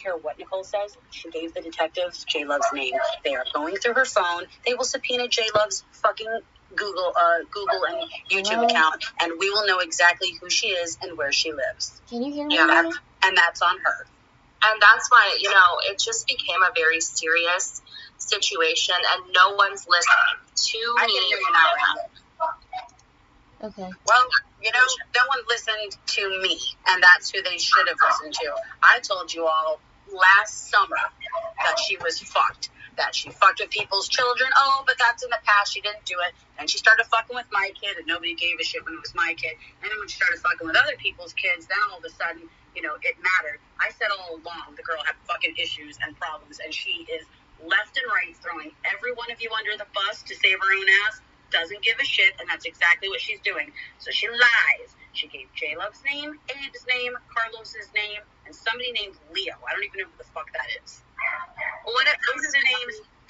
care what Nicole says. She gave the detectives J-Love's name. They are going through her phone. They will subpoena J-Love's fucking Google and YouTube account, and we will know exactly who she is and where she lives. Can you hear me? Yeah, and that's on her. And that's why, it just became a very serious situation, and no one's listening to me. I can hear you now, Reina. Okay. Well, no one listened to me, and that's who they should have listened to. I told you all last summer that she was fucked, that she fucked with people's children. Oh, but that's in the past. She didn't do it. And she started fucking with my kid, and nobody gave a shit when it was my kid. And then when she started fucking with other people's kids, then all of a sudden, it mattered. I said all along the girl had fucking issues and problems, and she is left and right throwing every one of you under the bus to save her own ass. Doesn't give a shit, and that's exactly what she's doing. So she lies. She gave J-Love's name, Abe's name, Carlos's name, and somebody named Leo. I don't even know who the fuck that is.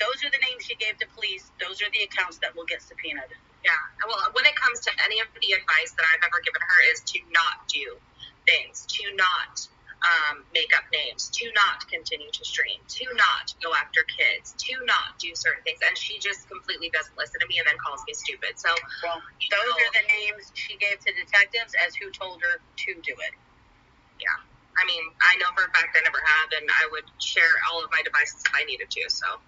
Those are the names she gave to police. Those are the accounts that will get subpoenaed. Yeah. Well, when it comes to any of the advice that I've ever given her is to not do things, to not make up names, to not continue to stream, to not go after kids, to not do certain things. And she just completely doesn't listen to me and then calls me stupid. So, those are the names she gave to detectives as who told her to do it. Yeah. I mean, I know for a fact I never have, and I would share all of my devices if I needed to. So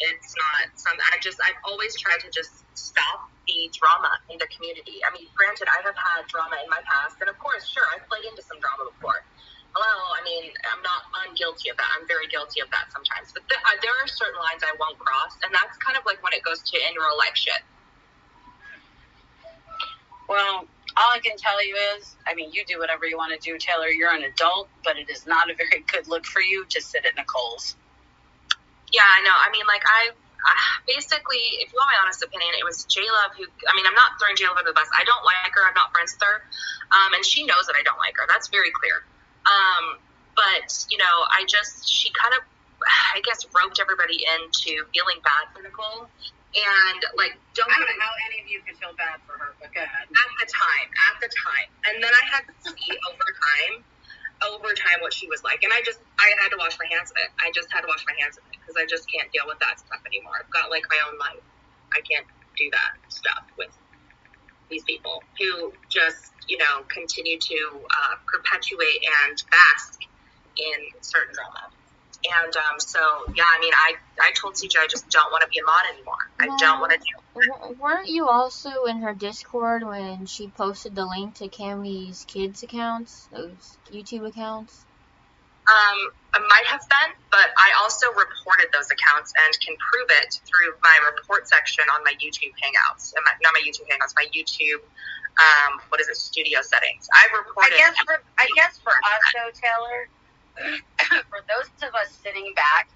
it's not something, I've always tried to just stop the drama in the community. I mean, granted, I have had drama in my past, and of course, sure, I've played into some drama before. Hello, I mean, I'm guilty of that. I'm very guilty of that sometimes. But there are certain lines I won't cross, and that's kind of like when it goes to in real life shit. Well, all I can tell you is, you do whatever you want to do, Taylor. You're an adult, but it is not a very good look for you to sit at Nicole's. Yeah, I know. I mean, basically, if you want my honest opinion, it was J-Love who, I'm not throwing J-Love under the bus. I don't like her. I'm not friends with her. And she knows that I don't like her. That's very clear. But, she kind of, I guess, roped everybody into feeling bad for Nicole. And, I don't know how any of you could feel bad for her, but go ahead. At the time. And then I had to see over time what she was like. And I had to wash my hands of it. I just had to wash my hands of it because I just can't deal with that stuff anymore. I've got, my own life. I can't do that stuff with these people who just, continue to perpetuate and bask in certain drama. And I told CJ I just don't want to be a mod anymore. I don't want to do it. Weren't you also in her Discord when she posted the link to Cammy's kids' accounts, those YouTube accounts? I might have been, but I also reported those accounts and can prove it through my report section on my YouTube Hangouts. Not my YouTube Hangouts, my YouTube, studio settings. I reported. I guess for us, though, Taylor, for those of us sitting back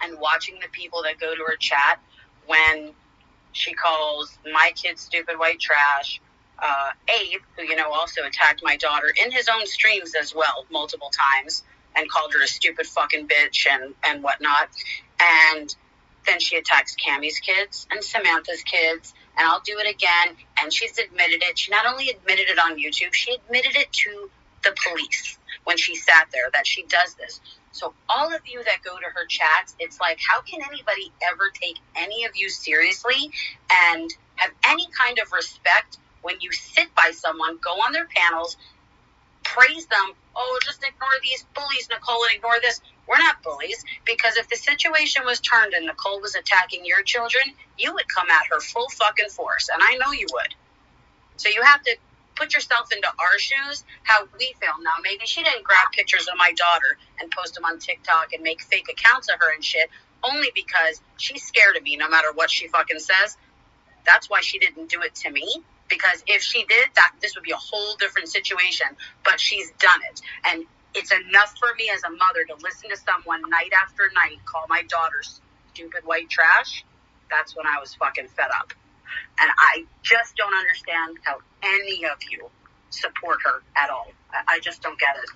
and watching the people that go to her chat when she calls my kid stupid white trash, Abe, who, also attacked my daughter in his own streams as well, multiple times, and called her a stupid fucking bitch and whatnot. And then she attacks Cammy's kids and Samantha's kids, and I'll do it again. And she's admitted it. She not only admitted it on YouTube, she admitted it to the police when she sat there that she does this. So all of you that go to her chats, it's like, how can anybody ever take any of you seriously and have any kind of respect when you sit by someone, go on their panels, praise them, oh, just ignore these bullies, Nicole, and ignore this. We're not bullies, because if the situation was turned and Nicole was attacking your children, you would come at her full fucking force, and I know you would. So you have to put yourself into our shoes, how we feel. Now, maybe she didn't grab pictures of my daughter and post them on TikTok and make fake accounts of her and shit, only because she's scared of me no matter what she fucking says. That's why she didn't do it to me. Because if she did, this would be a whole different situation. But she's done it. And it's enough for me as a mother to listen to someone night after night call my daughter stupid white trash. That's when I was fucking fed up. And I just don't understand how any of you support her at all. I just don't get it.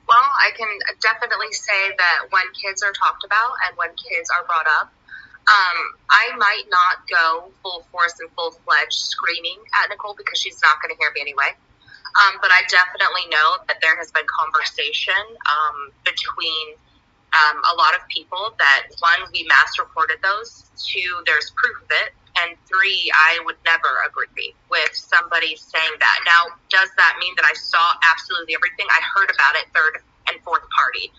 Well, I can definitely say that when kids are talked about and when kids are brought up, I might not go full force and full-fledged screaming at Nicole because she's not going to hear me anyway. But I definitely know that there has been conversation between a lot of people that, one, we mass reported those, two, there's proof of it, and three, I would never agree with somebody saying that. Now, does that mean that I saw absolutely everything? I heard about it third and fourth party.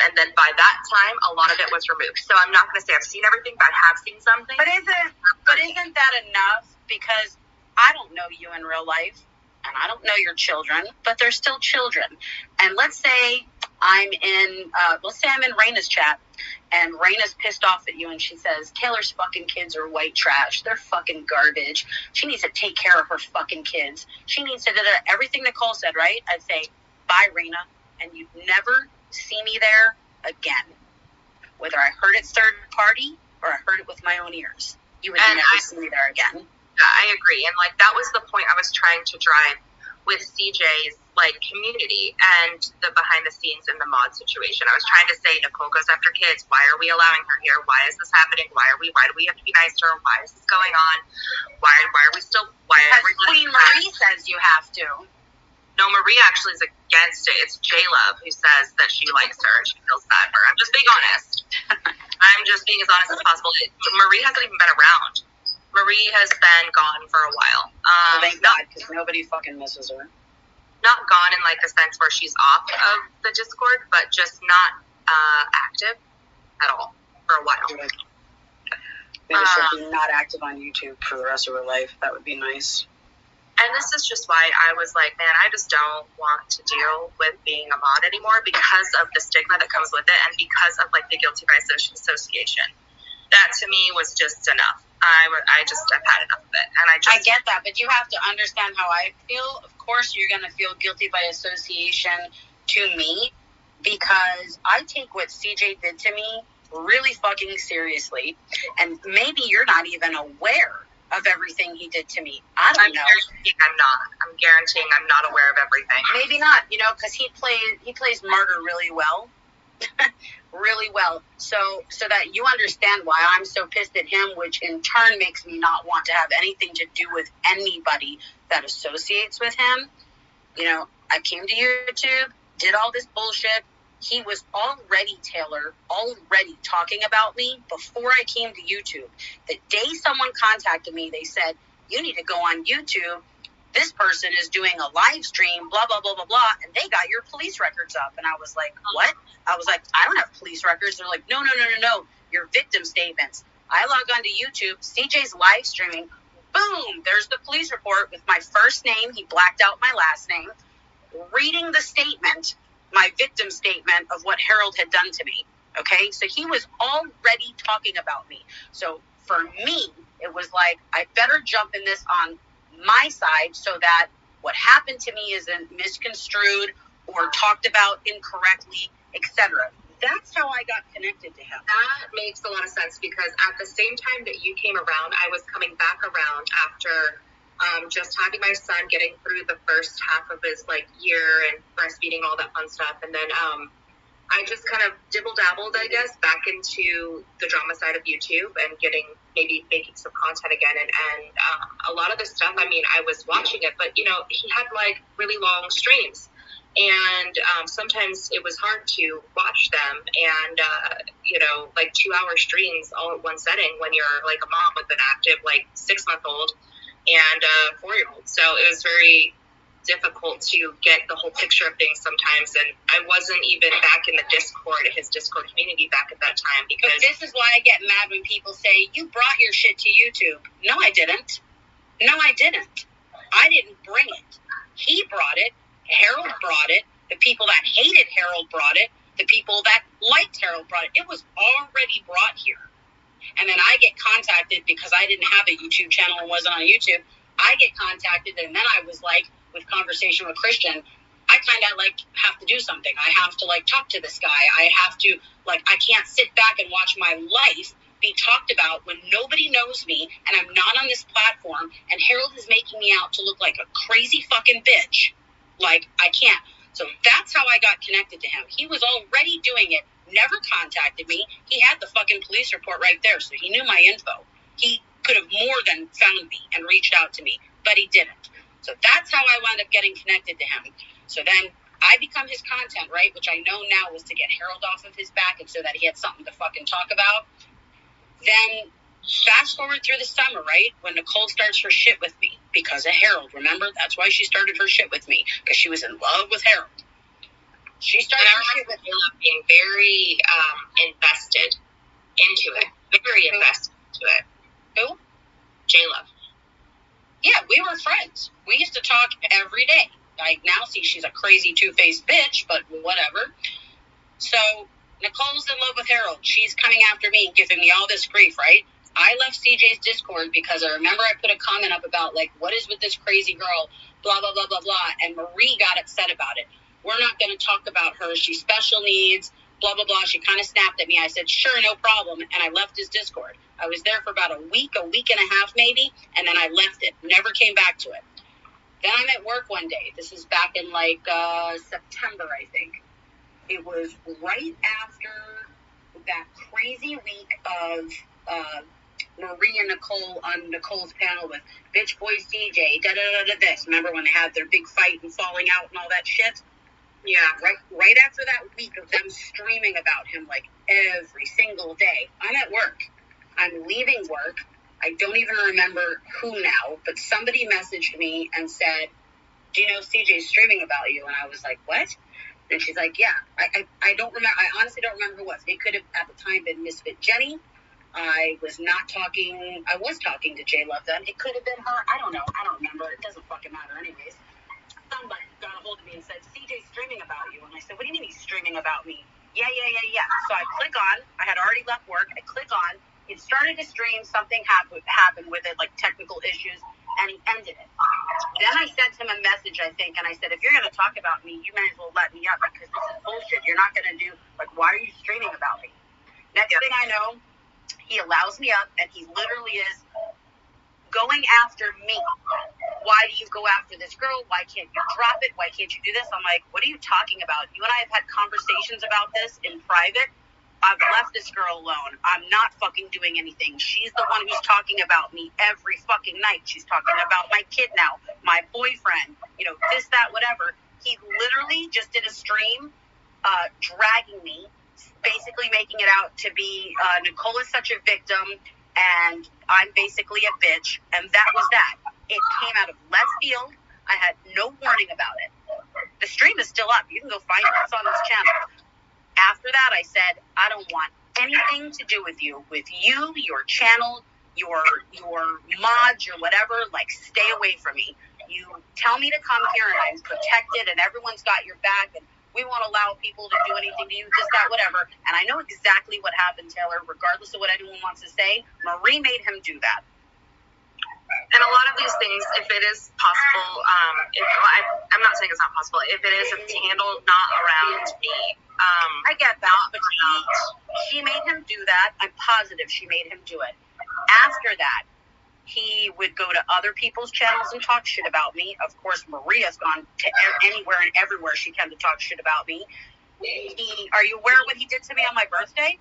And then by that time, a lot of it was removed. So I'm not going to say I've seen everything, but I have seen something. But isn't that enough? Because I don't know you in real life, and I don't know your children, but they're still children. And let's say I'm in Reina's chat, and Reina's pissed off at you, and she says, Taylor's fucking kids are white trash. They're fucking garbage. She needs to take care of her fucking kids. She needs to do everything Nicole said, right? I'd say, bye, Reina, and you'd never see me there again. Whether I heard it third party or I heard it with my own ears, you would never see me there again. I agree. And like, that was the point I was trying to drive with CJ's like community and the behind the scenes in the mod situation. I was trying to say, Nicole goes after kids. Why are we allowing her here? Why is this happening? Why do we have to be nice to her? Why is this going on? Why are we still, because Queen Marie says you have to. No, Marie actually is against it. It's J-Love who says that she likes her and she feels bad for her. I'm just being honest. I'm just being as honest as possible. Marie hasn't even been around. Marie has been gone for a while. Thank God, because nobody fucking misses her. Not gone in like the sense where she's off of the Discord, but just not active at all for a while. Maybe she'll be not active on YouTube for the rest of her life. That would be nice. And this is just why I was like, man, I just don't want to deal with being a mod anymore because of the stigma that comes with it and because of like the guilty by association. That to me was just enough. I've had enough of it. And I get that, but you have to understand how I feel. Of course, you're going to feel guilty by association to me because I take what CJ did to me really fucking seriously. And maybe you're not even aware of everything he did to me. I don't know. I'm guaranteeing I'm not aware of everything. Maybe not, because he plays martyr really well. Really well. So that you understand why I'm so pissed at him, which in turn makes me not want to have anything to do with anybody that associates with him. I came to YouTube, did all this bullshit. He was already talking about me before I came to YouTube. The day someone contacted me, they said, you need to go on YouTube. This person is doing a live stream, blah, blah, blah, blah, blah, and they got your police records up. And I was like, what? I was like, I don't have police records. They're like, no, your victim statements. I log onto YouTube, CJ's live streaming, boom, there's the police report with my first name. He blacked out my last name. Reading the statement, my victim statement of what Harold had done to me. Okay, so he was already talking about me. So for me, it was like, I better jump in this on my side so that what happened to me isn't misconstrued or talked about incorrectly, etc. That's how I got connected to him. That makes a lot of sense because at the same time that you came around, I was coming back around after just having my son, getting through the first half of his year and breastfeeding, all that fun stuff, and then I just kind of dibble-dabbled, I guess, back into the drama side of YouTube and maybe making some content again. And a lot of the stuff, I mean, I was watching it, but, he had, really long streams. And sometimes it was hard to watch them. And, 2-hour streams all at one setting when you're, a mom with an active, 6-month-old and a 4-year-old. So it was very difficult to get the whole picture of things sometimes, and I wasn't even back in his Discord community back at that time because... But this is why I get mad when people say, you brought your shit to YouTube. No, I didn't. I didn't bring it. He brought it. Harold brought it. The people that hated Harold brought it. The people that liked Harold brought it. It was already brought here. And then I get contacted because I didn't have a YouTube channel and wasn't on YouTube. I get contacted, and then I was like, with Conversation with Christian, I kind of have to do something. I have to talk to this guy. I have to I can't sit back and watch my life be talked about when nobody knows me and I'm not on this platform and Harold is making me out to look like a crazy fucking bitch. I can't. So that's how I got connected to him. He was already doing it, never contacted me. He had the fucking police report right there, so he knew my info. He could have more than found me and reached out to me, but he didn't. So that's how I wound up getting connected to him. So then I become his content, right? Which I know now was to get Harold off of his back and so that he had something to fucking talk about. Then fast forward through the summer, right? When Nicole starts her shit with me because of Harold. Remember? That's why she started her shit with me, because she was in love with Harold. She started her shit with me. Being very invested into it. Very invested into it. Who? J-Love. Yeah, we were friends. We used to talk every day. I now see she's a crazy two-faced bitch, but whatever. So Nicole's in love with Harold. She's coming after me and giving me all this grief, right? I left CJ's Discord because I remember I put a comment up about, like, what is with this crazy girl, blah, blah, blah, blah, blah, and Marie got upset about it. We're not going to talk about her. She's special needs, blah, blah, blah. She kind of snapped at me. I said, sure, no problem, and I left his Discord. I was there for about a week and a half maybe, and then I left it. Never came back to it. Then I'm at work one day. This is back in, like, September, I think. It was right after that crazy week of Marie and Nicole on Nicole's panel with Bitch Boy CJ, this. Remember when they had their big fight and falling out and all that shit? Yeah. Right after that week of them streaming about him, like, every single day. I'm at work. I'm leaving work. I don't even remember who now, but somebody messaged me and said, do you know CJ's streaming about you? And I was like, what? And she's like, yeah. I don't remember. I honestly don't remember who it was. It could have, at the time, been Misfit Jenny. I was talking to J-Love then. It could have been her. I don't know. I don't remember. It doesn't fucking matter anyways. Somebody got a hold of me and said, CJ's streaming about you. And I said, what do you mean he's streaming about me? Yeah. So I click on. I had already left work. I click on. It started to stream. Something happened with it, like technical issues, and he ended it. Then I sent him a message, I think, and I said, if you're going to talk about me, you might as well let me up, because this is bullshit. You're not going to do, like, why are you streaming about me? Next thing I know, he allows me up, and he literally is going after me. Why do you go after this girl? Why can't you drop it? Why can't you do this? I'm like, what are you talking about? You and I have had conversations about this in private. I've left this girl alone. I'm not fucking doing anything. She's the one who's talking about me every fucking night. She's talking about my kid now, my boyfriend, this, that, whatever. He literally just did a stream dragging me, basically making it out to be Nicole is such a victim and I'm basically a bitch. And that was that. It came out of left field. I had no warning about it. The stream is still up. You can go find it. It's on this channel. After that, I said, I don't want anything to do with you, your channel, your mods, your whatever. Like, stay away from me. You tell me to come here and I'm protected and everyone's got your back and we won't allow people to do anything to you, this, that, whatever. And I know exactly what happened, Taylor, regardless of what anyone wants to say. Marie made him do that. And a lot of these things, if it is possible, I'm not saying it's not possible. If it is, it's handled not around me. I get that, but she made him do that. I'm positive she made him do it. After that, he would go to other people's channels and talk shit about me. Of course, Maria's gone to anywhere and everywhere she can to talk shit about me. Are you aware of what he did to me on my birthday?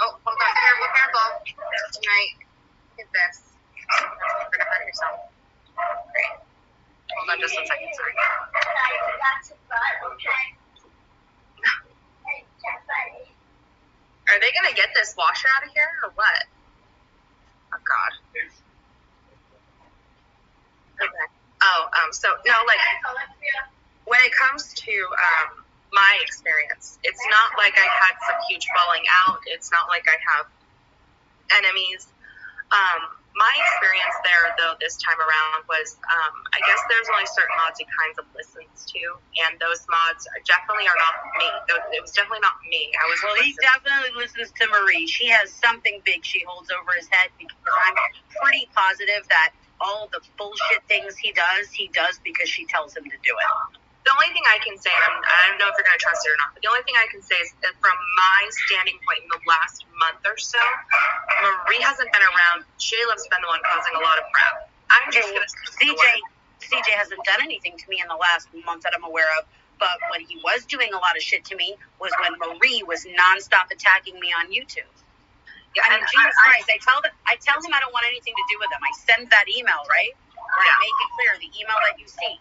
Oh, hold on. Careful. Tonight. Hit this. You're going to hurt yourself. Great. Hold on just 1 second. Sorry. Are they going to get this washer out of here or what? Oh, God. Okay. So, no, like, when it comes to, my experience, it's not like I had some huge falling out. It's not like I have enemies. My experience there, though, this time around was, I guess there's only certain mods he kinds of listens to, and those mods definitely are not me. It was definitely not me. He definitely listens to Marie. She has something big she holds over his head, because I'm pretty positive that all the bullshit things he does because she tells him to do it. The only thing I can say, and I don't know if you're going to trust it or not, but the only thing I can say is that from my standing point in the last month or so, Marie hasn't been around. Shayla's been the one causing a lot of crap. I'm just going to CJ hasn't done anything to me in the last month that I'm aware of, but when he was doing a lot of shit to me was when Marie was nonstop attacking me on YouTube. Yeah, I mean, Jesus Christ, I tell him I don't want anything to do with him. I send that email, right? Where I make it clear, the email that you see.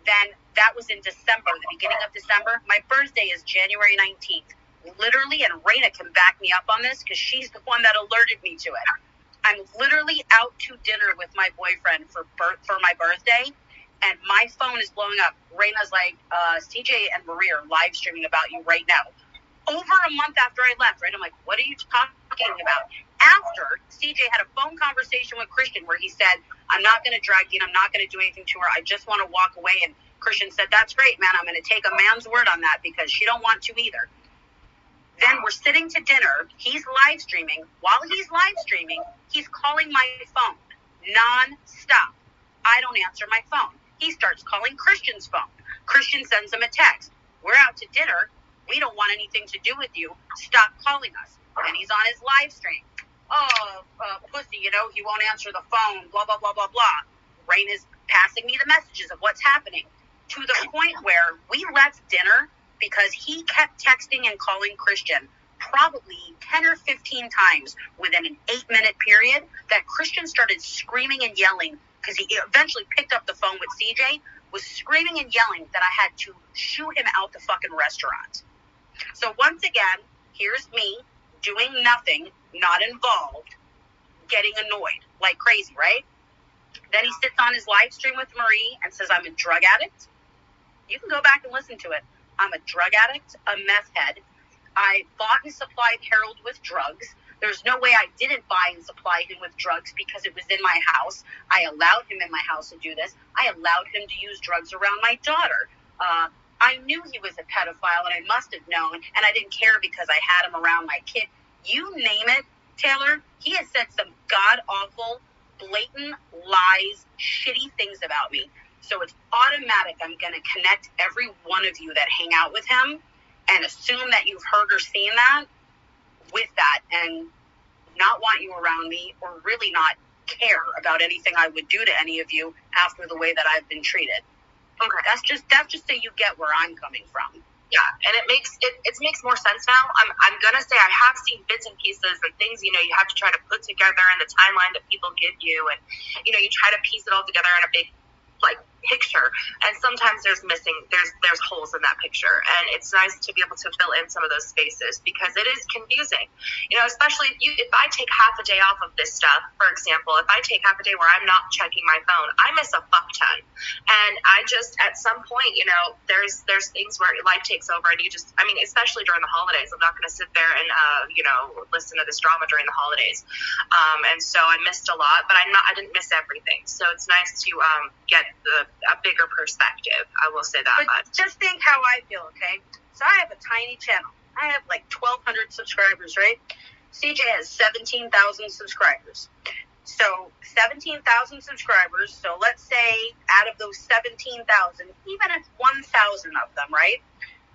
Then that was in December, the beginning of December. My birthday is January 19th. Literally, and Reina can back me up on this because she's the one that alerted me to it. I'm literally out to dinner with my boyfriend for my birthday, and my phone is blowing up. Reina's like, CJ and Marie are live streaming about you right now. Over a month after I left, right? I'm like, what are you talking about? After CJ had a phone conversation with Christian where he said, I'm not going to drag Deana, I'm not going to do anything to her, I just want to walk away. And Christian said, that's great, man, I'm going to take a man's word on that because she don't want to either. Then we're sitting to dinner, he's live streaming. While he's live streaming, he's calling my phone non-stop. I don't answer my phone. He starts calling Christian's phone. Christian sends him a text. We're out to dinner. We don't want anything to do with you. Stop calling us. And he's on his live stream. Pussy, he won't answer the phone, blah, blah, blah, blah, blah. Rain is passing me the messages of what's happening to the point where we left dinner because he kept texting and calling Christian probably 10 or 15 times within an 8-minute period that Christian started screaming and yelling because he eventually picked up the phone with CJ, was screaming and yelling that I had to shoo him out the fucking restaurant. So once again, here's me doing nothing, not involved, getting annoyed like crazy, right? Then he sits on his live stream with Marie and says, I'm a drug addict. You can go back and listen to it. I'm a drug addict, a meth head. I bought and supplied Harold with drugs. There's no way I didn't buy and supply him with drugs because it was in my house. I allowed him in my house to do this. I allowed him to use drugs around my daughter. I knew he was a pedophile, and I must have known, and I didn't care because I had him around my kid. You name it, Taylor, he has said some god-awful, blatant lies, shitty things about me. So it's automatic I'm going to connect every one of you that hang out with him and assume that you've heard or seen that with that and not want you around me or really not care about anything I would do to any of you after the way that I've been treated. Okay. That's just so you get where I'm coming from. Yeah, and it makes more sense now. I'm gonna say I have seen bits and pieces and things, you have to try to put together in the timeline that people give you, and you try to piece it all together in a big picture, and sometimes there's holes in that picture, and it's nice to be able to fill in some of those spaces because it is confusing, especially if I take half a day off of this stuff. For example, if I take half a day where I'm not checking my phone, I miss a fuck ton, and I just at some point there's things where life takes over, and especially during the holidays, I'm not going to sit there and listen to this drama during the holidays, and so I missed a lot, but I didn't miss everything, so it's nice to get a bigger perspective. I will say that. But just think how I feel, okay? So I have a tiny channel. I have 1,200 subscribers, right? CJ has 17,000 subscribers. So 17,000 subscribers. So let's say out of those 17,000, even if 1,000 of them, right,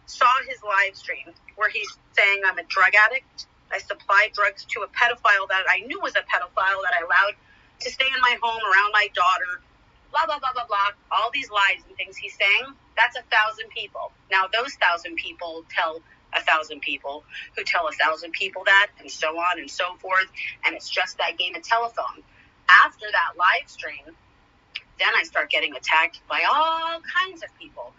saw his live stream where he's saying I'm a drug addict. I supply drugs to a pedophile that I knew was a pedophile that I allowed to stay in my home around my daughter. Blah, blah, blah, blah, blah, all these lies and things he's saying, that's 1,000 people. Now, those 1,000 people tell 1,000 people who tell 1,000 people that, and so on and so forth, and it's just that game of telephone. After that live stream, then I start getting attacked by all kinds of people.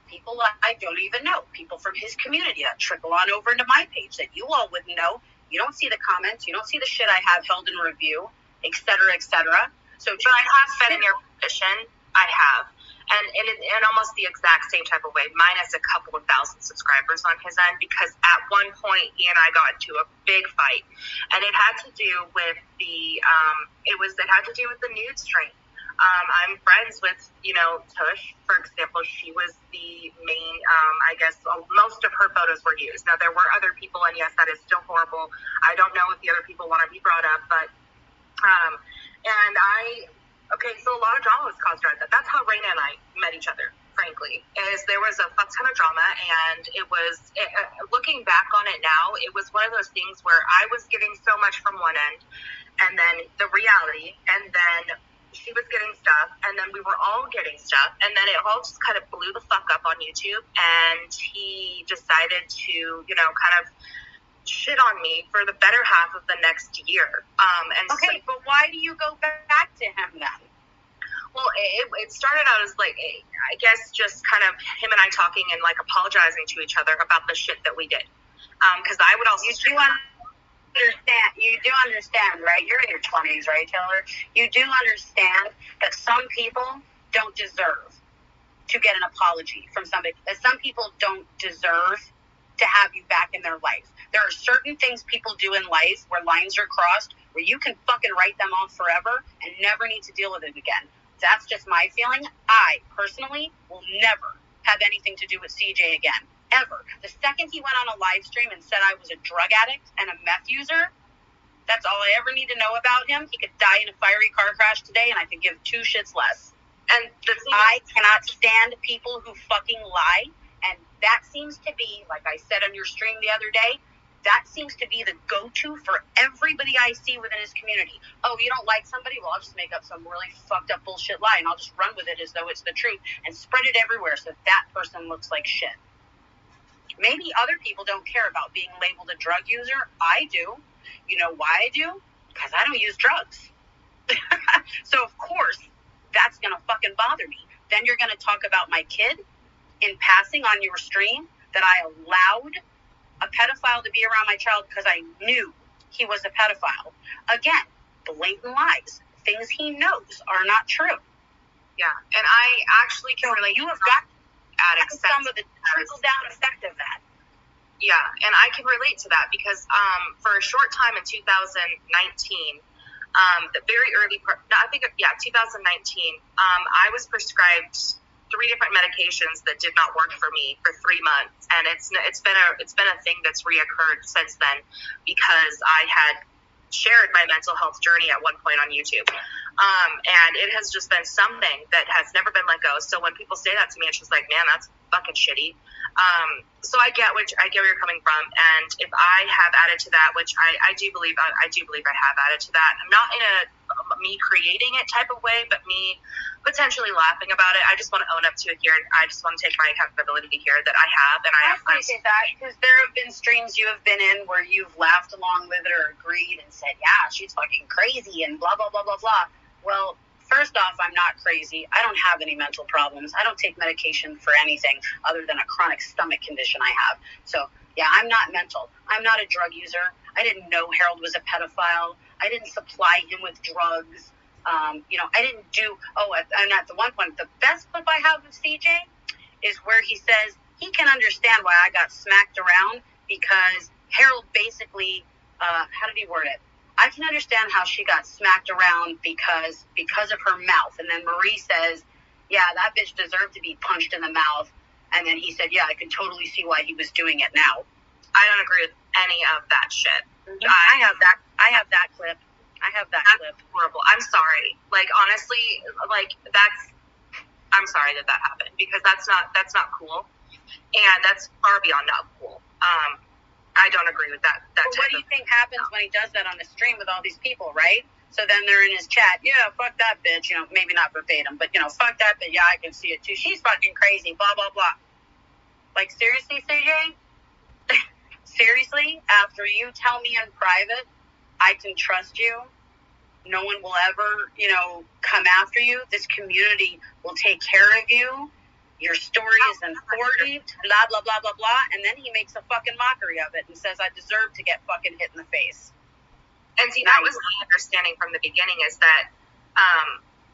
People I don't even know, people from his community that trickle on over into my page that you all wouldn't know. You don't see the comments, you don't see the shit I have held in review, et cetera, et cetera. So, but I have been in your position. I have. And in almost the exact same type of way, minus a couple of thousand subscribers on his end, because at one point he and I got into a big fight, and it had to do with the nude stream. I'm friends with, Tush, for example. She was the main, most of her photos were used. Now, there were other people, and yes, that is still horrible. I don't know if the other people want to be brought up, but, so a lot of drama was caused around that. That's how Reina and I met each other, frankly, is there was a fuck ton of drama, and it was, looking back on it now, it was one of those things where I was getting so much from one end, and then the reality, and then she was getting stuff, and then we were all getting stuff, and then it all just kind of blew the fuck up on YouTube, and he decided to, kind of shit on me for the better half of the next year. Okay, but why do you go back to him then? Well, it started out as like, I guess, just kind of him and I talking and like apologizing to each other about the shit that we did. Because I would also. You do understand, right? You're in your 20s, right, Taylor? You do understand that some people don't deserve to get an apology from somebody. That some people don't deserve to have you back in their life. There are certain things people do in life where lines are crossed, where you can fucking write them off forever and never need to deal with it again. That's just my feeling. I, personally, will never have anything to do with CJ again. Ever. The second he went on a live stream and said I was a drug addict and a meth user, that's all I ever need to know about him. He could die in a fiery car crash today and I could give two shits less. And I cannot stand people who fucking lie. And that seems to be, like I said on your stream the other day, that seems to be the go-to for everybody I see within his community. Oh, you don't like somebody? Well, I'll just make up some really fucked up bullshit lie and I'll just run with it as though it's the truth and spread it everywhere so that person looks like shit. Maybe other people don't care about being labeled a drug user. I do. You know why I do? Because I don't use drugs. So, of course, that's going to fucking bother me. Then you're going to talk about my kid in passing on your stream, that I allowed a pedophile to be around my child because I knew he was a pedophile. Again, blatant lies. Things he knows are not true. Yeah, and I actually can relate. You have got addicts. Some of the trickle-down effect of that. Yeah, and I can relate to that because for a short time in 2019, the very early part, 2019, I was prescribed 3 different medications that did not work for me for 3 months, and it's been a thing that's reoccurred since then because I had shared my mental health journey at one point on YouTube. And it has just been something that has never been let go. So when people say that to me, it's just like, man, that's fucking shitty. So I get where you're coming from. And if I have added to that, which I do believe I have added to that, I'm not in a me creating it type of way, but me potentially laughing about it. I just want to own up to it here. I just want to take my accountability here that I have. And I appreciate that, because there have been streams you have been in where you've laughed along with it or agreed and said, yeah, she's fucking crazy and blah, blah, blah, blah, blah. Well, first off, I'm not crazy. I don't have any mental problems. I don't take medication for anything other than a chronic stomach condition I have. So, yeah, I'm not mental. I'm not a drug user. I didn't know Harold was a pedophile. I didn't supply him with drugs. I didn't do, and at the one point, the best clip I have of CJ is where he says he can understand why I got smacked around because Harold basically, how did he word it? I can understand how she got smacked around because of her mouth. And then Marie says, yeah, that bitch deserved to be punched in the mouth. And then he said, yeah, I can totally see why he was doing it now. I don't agree with any of that shit. Mm-hmm. I have that clip. That's horrible. I'm sorry. Like, honestly, I'm sorry that happened because that's not cool. And that's far beyond not cool. I don't agree with that. What do you think happens when he does that on the stream with all these people, right? So then they're in his chat, yeah, fuck that bitch, maybe not verbatim, but, fuck that bitch, yeah, I can see it too. She's fucking crazy, blah, blah, blah. Like, seriously, CJ? Seriously? After you tell me in private, I can trust you, no one will ever, come after you. This community will take care of you. Your story is important, blah, blah, blah, blah, blah. And then he makes a fucking mockery of it and says, I deserve to get fucking hit in the face. And see, that was my understanding from the beginning is that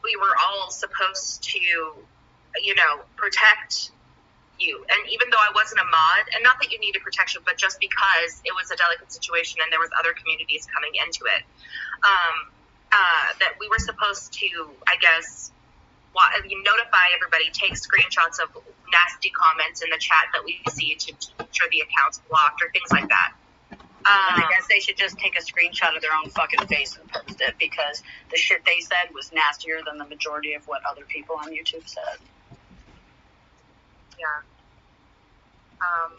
we were all supposed to, protect you. And even though I wasn't a mod, and not that you needed protection, but just because it was a delicate situation and there was other communities coming into it, that we were supposed to, I guess, notify everybody, take screenshots of nasty comments in the chat that we see to ensure the account's blocked or things like that. I guess they should just take a screenshot of their own fucking face and post it because the shit they said was nastier than the majority of what other people on YouTube said. Yeah.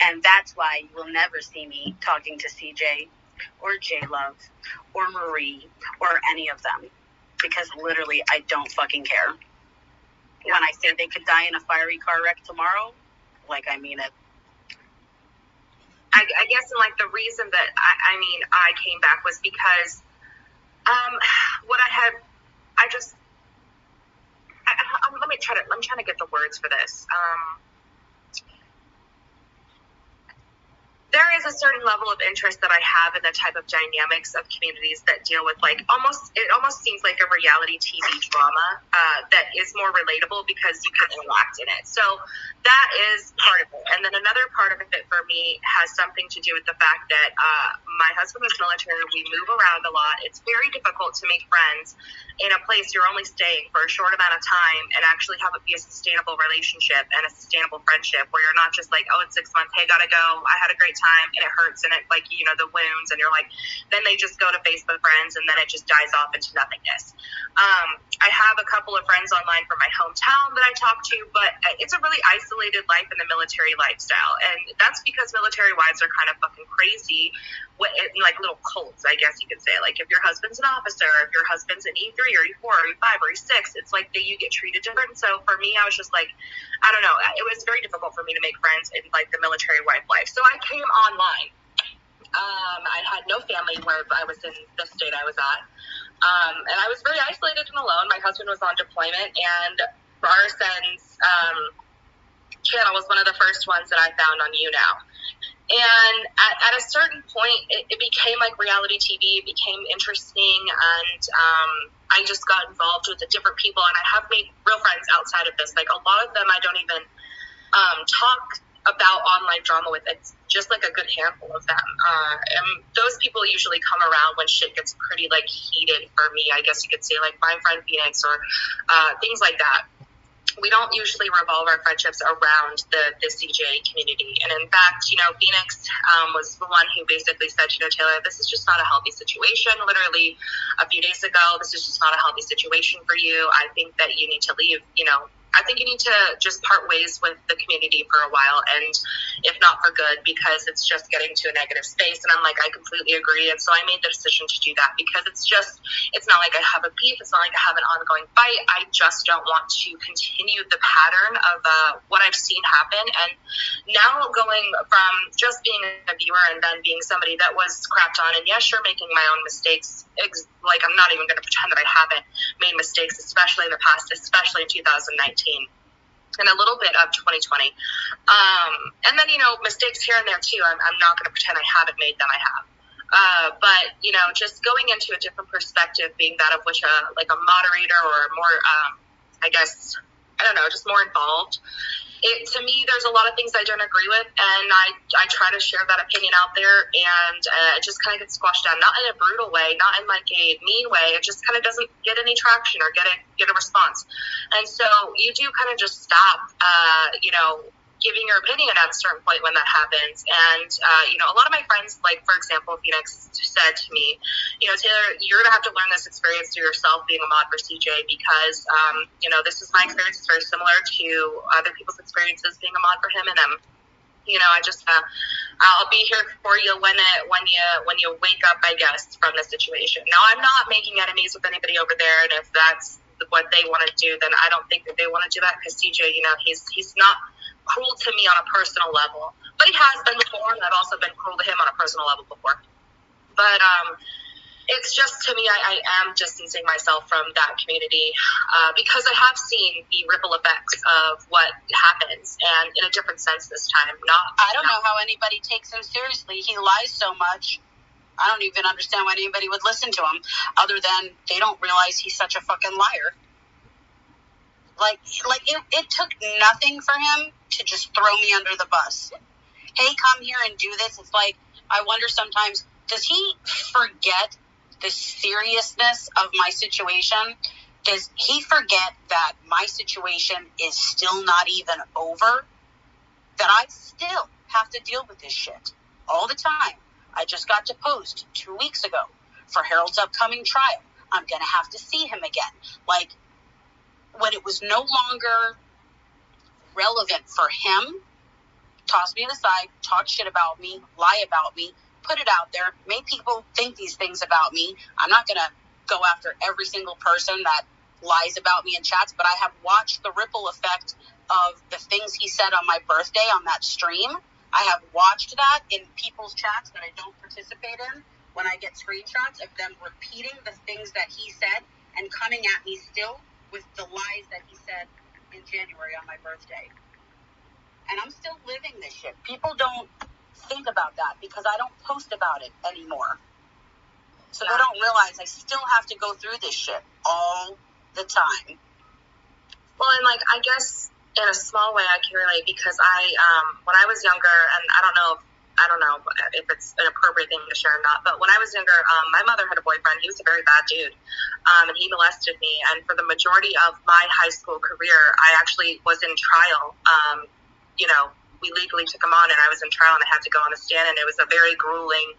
And that's why you will never see me talking to CJ or J-Love or Marie or any of them because literally I don't fucking care. Yeah. When I say they could die in a fiery car wreck tomorrow, like I mean it. I I guess, and like the reason that I came back was because what I had, let me try to get the words for this. There is a certain level of interest that I have in the type of dynamics of communities that deal with it almost seems like a reality TV drama that is more relatable because you can interact in it. So that is part of it. And then another part of it for me has something to do with the fact that my husband was military. We move around a lot. It's very difficult to make friends in a place you're only staying for a short amount of time and actually have it be a sustainable relationship and a sustainable friendship where you're not just like, oh, it's 6 months. Hey, gotta go. I had a great time and it hurts and it the wounds and you're like, then they just go to Facebook friends and then it just dies off into nothingness. I have a couple of friends online from my hometown that I talk to, but it's a really isolated life in the military lifestyle. And that's because military wives are kind of fucking crazy, like little cults, I guess you could say. Like if your husband's an officer, if your husband's an E3 or E4 or E5 or E6, it's like that you get treated different. So for me, I was just like, I don't know. It was very difficult for me to make friends in like the military wife life. So I came online. I had no family where I was in the state I was at. And I was very isolated and alone. My husband was on deployment, and Rarson's channel was one of the first ones that I found on YouNow. And at a certain point, it became like reality TV. It became interesting, and I just got involved with the different people, and I have made real friends outside of this. Like a lot of them I don't even talk about online drama with. It's just like a good handful of them. And those people usually come around when shit gets pretty like heated for me, I guess you could say, like my friend Phoenix or things like that. We don't usually revolve our friendships around the CJ community. And in fact, Phoenix was the one who basically said, Taylor, this is just not a healthy situation. Literally a few days ago, this is just not a healthy situation for you. I think that you need to leave, I think you need to just part ways with the community for a while, and if not for good, because it's just getting to a negative space. And I'm like, I completely agree. And so I made the decision to do that because it's not like I have a beef. It's not like I have an ongoing fight. I just don't want to continue the pattern of what I've seen happen. And now going from just being a viewer and then being somebody that was crapped on, and yes, sure, making my own mistakes. Like, I'm not even going to pretend that I haven't made mistakes, especially in the past, especially in 2019 and a little bit of 2020. And then, mistakes here and there too. I'm not going to pretend I haven't made them. I have. But, just going into a different perspective, being that of which a moderator or more, just more involved. To me, there's a lot of things I don't agree with, and I try to share that opinion out there, and it just kind of gets squashed down, not in a brutal way, not in like a mean way. It just kind of doesn't get any traction or get a response. And so you do kind of just stop, giving your opinion at a certain point when that happens. And, a lot of my friends, like, for example, Phoenix said to me, Taylor, you're going to have to learn this experience through yourself being a mod for CJ because, this is my experience. It's very similar to other people's experiences being a mod for him. And, I'll be here for you when you wake up, I guess, from the situation. Now, I'm not making enemies with anybody over there. And if that's what they want to do, then I don't think that they want to do that because CJ, he's not cruel to me on a personal level, but he has been before, and I've also been cruel to him on a personal level before. But it's just, to me, I am distancing myself from that community because I have seen the ripple effects of what happens, and in a different sense this time. I don't know how anybody takes him seriously. He lies so much. I don't even understand why anybody would listen to him, other than they don't realize he's such a fucking liar. Like it took nothing for him to just throw me under the bus. Hey, come here and do this. It's like, I wonder sometimes, does he forget the seriousness of my situation? Does he forget that my situation is still not even over? That I still have to deal with this shit all the time. I just got deposed 2 weeks ago for Harold's upcoming trial. I'm going to have to see him again. Like, when it was no longer relevant for him, toss me to the side, talk shit about me, lie about me, put it out there, make people think these things about me. I'm not going to go after every single person that lies about me in chats, but I have watched the ripple effect of the things he said on my birthday on that stream I have watched that in people's chats that I don't participate in when I get screenshots of them repeating the things that he said and coming at me still with the lies that he said in January on my birthday. And I'm still living this shit. People don't think about that because I don't post about it anymore. So they don't realize I still have to go through this shit all the time. Well, and like, I guess in a small way I can relate because when I was younger, and I don't know if it's an appropriate thing to share or not, but when I was younger, my mother had a boyfriend. He was a very bad dude, and he molested me. And for the majority of my high school career, I actually was in trial. We legally took him on, and I was in trial, and I had to go on the stand, and it was a very grueling,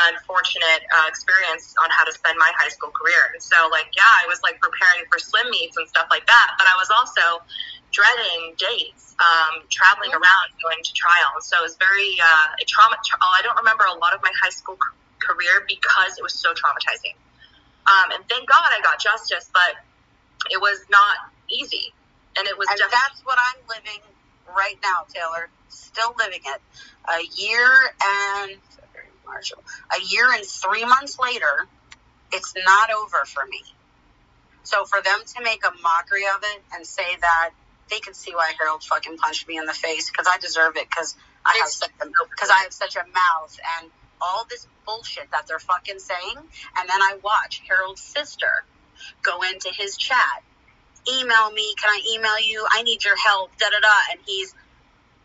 unfortunate experience on how to spend my high school career. And so, like, yeah, I was, like, preparing for swim meets and stuff like that, but I was also dreading dates, traveling around, going to trial. So it was very I don't remember a lot of my high school career because it was so traumatizing. And thank God I got justice, but it was not easy. And it was that's what I'm living right now, Taylor. Still living it. A year and 3 months later, it's not over for me. So for them to make a mockery of it and say that, they can see why Harold fucking punched me in the face, because I deserve it, because I have such a mouth and all this bullshit that they're fucking saying. And then I watch Harold's sister go into his chat, email me, can I email you? I need your help, da-da-da. And he's,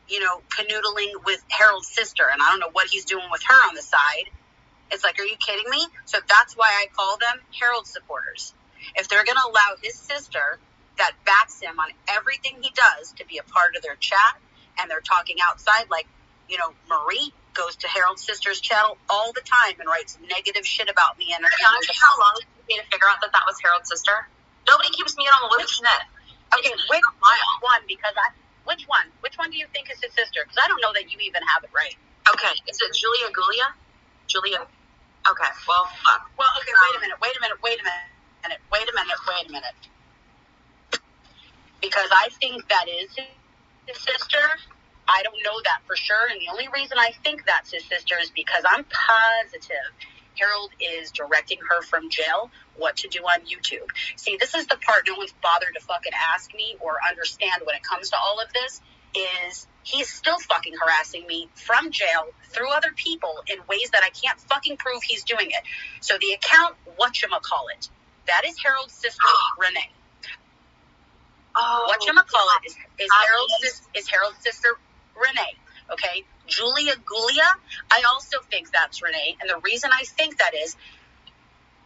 canoodling with Harold's sister, and I don't know what he's doing with her on the side. It's like, are you kidding me? So that's why I call them Harold supporters. If they're going to allow his sister that backs him on everything he does to be a part of their chat, and they're talking outside, like, Marie goes to Harold's sister's channel all the time and writes negative shit about me. And how long did it take me to figure out that was Harold's sister? Nobody keeps me on the loop. Okay, which one? Which one do you think is his sister? Because I don't know that you even have it right. Okay, is it Julia Gulia? Julia. Okay, well, fuck. Well, okay, wait a minute. Because I think that is his sister. I don't know that for sure, and the only reason I think that's his sister is because I'm positive Harold is directing her from jail what to do on YouTube. See, this is the part no one's bothered to fucking ask me or understand when it comes to all of this, is he's still fucking harassing me from jail through other people in ways that I can't fucking prove he's doing it. So the account, whatchamacallit, that is Harold's sister, Renee. Whatchamacallit is Harold's sister, Renee. Okay? Julia Gulia, I also think that's Renee. And the reason I think that is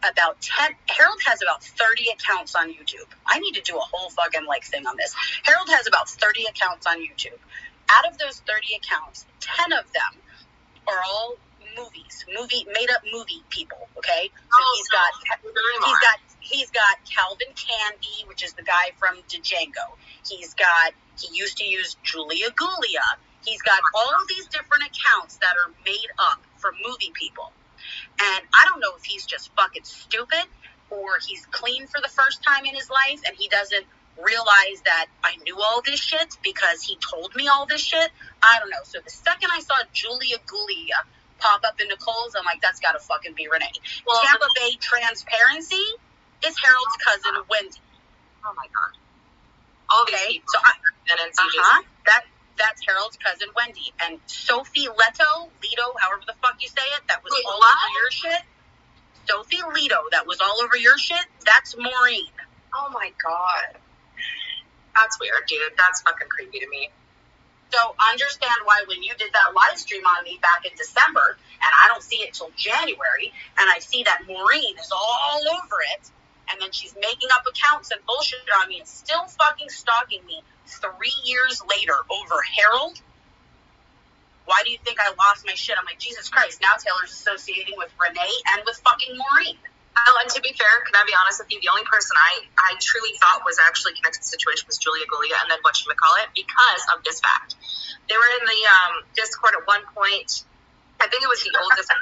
Harold has about 30 accounts on YouTube. I need to do a whole fucking thing on this. Harold has about 30 accounts on YouTube. Out of those 30 accounts, 10 of them are all made up movie people, okay? So he's got Calvin Candy, which is the guy from Django. He used to use Julia Gulia. He's got all of these different accounts that are made up for movie people. And I don't know if he's just fucking stupid or he's clean for the first time in his life and he doesn't realize that I knew all this shit because he told me all this shit. I don't know. So the second I saw Julia Gulia pop up in Nicole's, I'm like, that's gotta fucking be Renee. Well, Tampa Bay Transparency is Harold's cousin, Wendy. Oh my God. All these people. So that's Harold's cousin, Wendy. And Sophie Leto, however the fuck you say it, that was all over your shit. Sophie Leto, that was all over your shit, that's Maureen. Oh my God. That's weird, dude. That's fucking creepy to me. So understand why when you did that live stream on me back in December, and I don't see it till January, and I see that Maureen is all over it, and then she's making up accounts and bullshit on me and still fucking stalking me 3 years later over Harold. Why do you think I lost my shit? I'm like, Jesus Christ, now Taylor's associating with Renee and with fucking Maureen. And to be fair, can I be honest with you? The only person I truly thought was actually connected to the situation was Julia Gulia and then whatchamacallit because of this fact. They were in the Discord at one point. I think it was the oldest in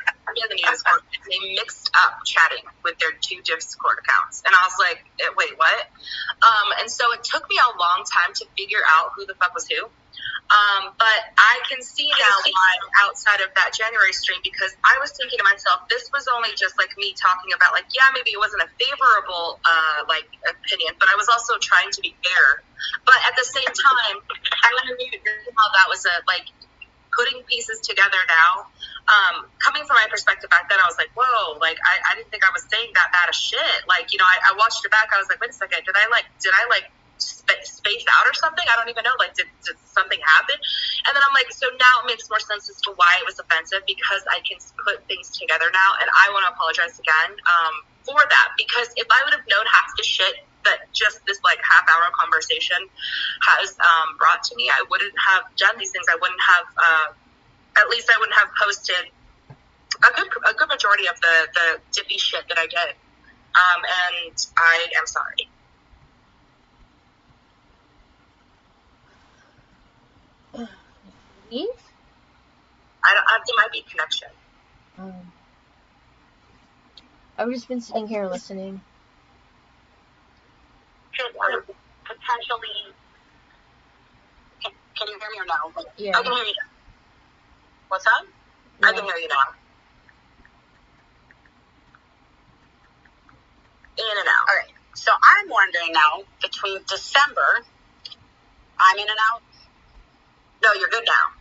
the Discord. They mixed up chatting with their two Discord accounts. And I was like, wait, what? And so it took me a long time to figure out who the fuck was who. But I can see now why outside of that January stream, because I was thinking to myself, this was only just like me talking about, like, yeah, maybe it wasn't a favorable like opinion, but I was also trying to be fair. But at the same time, I knew how that was like putting pieces together now. Coming from my perspective back then, I was like, whoa, like I didn't think I was saying that bad of shit. Like, you know, I watched it back. I was like, wait a second, did I space out or something? I don't even know. Like, did something happen? And then I'm like, so now it makes more sense as to why it was offensive, because I can put things together now, and I want to apologize again for that, because if I would have known half the shit that just this like half-hour conversation has brought to me, I wouldn't have done these things. I wouldn't have, at least I wouldn't have posted a good majority of the dippy shit that I did. And I am sorry. Leave? It might be connection. I've just been sitting here listening. Potentially. Can you hear me or no? Yeah. I can hear you. What's up? Yeah. I can hear you now. In and out. All right. So I'm wondering now, between December, I'm in and out. No, you're good now.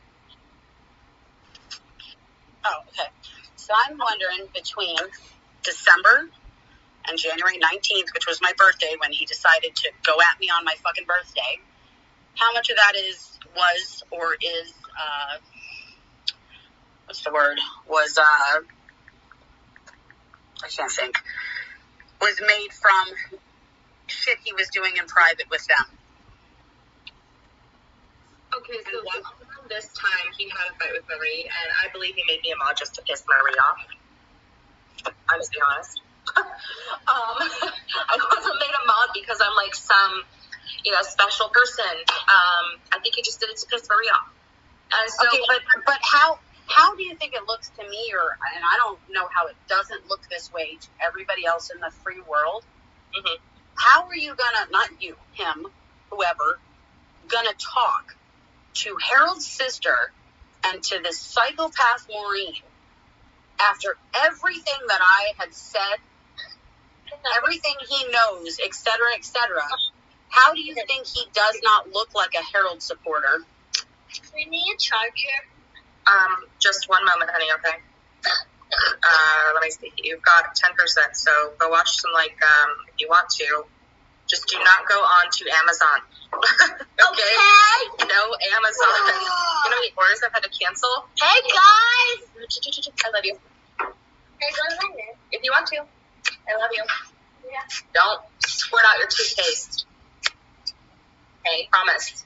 Oh, okay. So I'm wondering, between December and January 19th, which was my birthday, when he decided to go at me on my fucking birthday, how much of that was what's the word? I can't think. Was made from shit he was doing in private with them. Okay, so around this time, he had a fight with Marie, and I believe he made me a mod just to piss Marie off. I'm just being honest. I wasn't made a mod because I'm like some, special person. I think he just did it to piss Marie off. And so, okay, but how do you think it looks to me, and I don't know how it doesn't look this way to everybody else in the free world? Mm-hmm. How are you gonna, not you, him, whoever, gonna talk to Harold's sister and to this psychopath Maureen after everything that I had said, everything he knows, etc., etc.? How do you think he does not look like a Harold supporter? We need a charger. Just one moment, honey, okay? Let me see. You've got 10%, so go watch some, if you want to. Just do not go on to Amazon. Okay? No Amazon. You know how many orders I've had to cancel? Hey, guys! I love you. Hey, go ahead. If you want to. I love you. Yeah. Don't squirt out your toothpaste. Okay? Promise.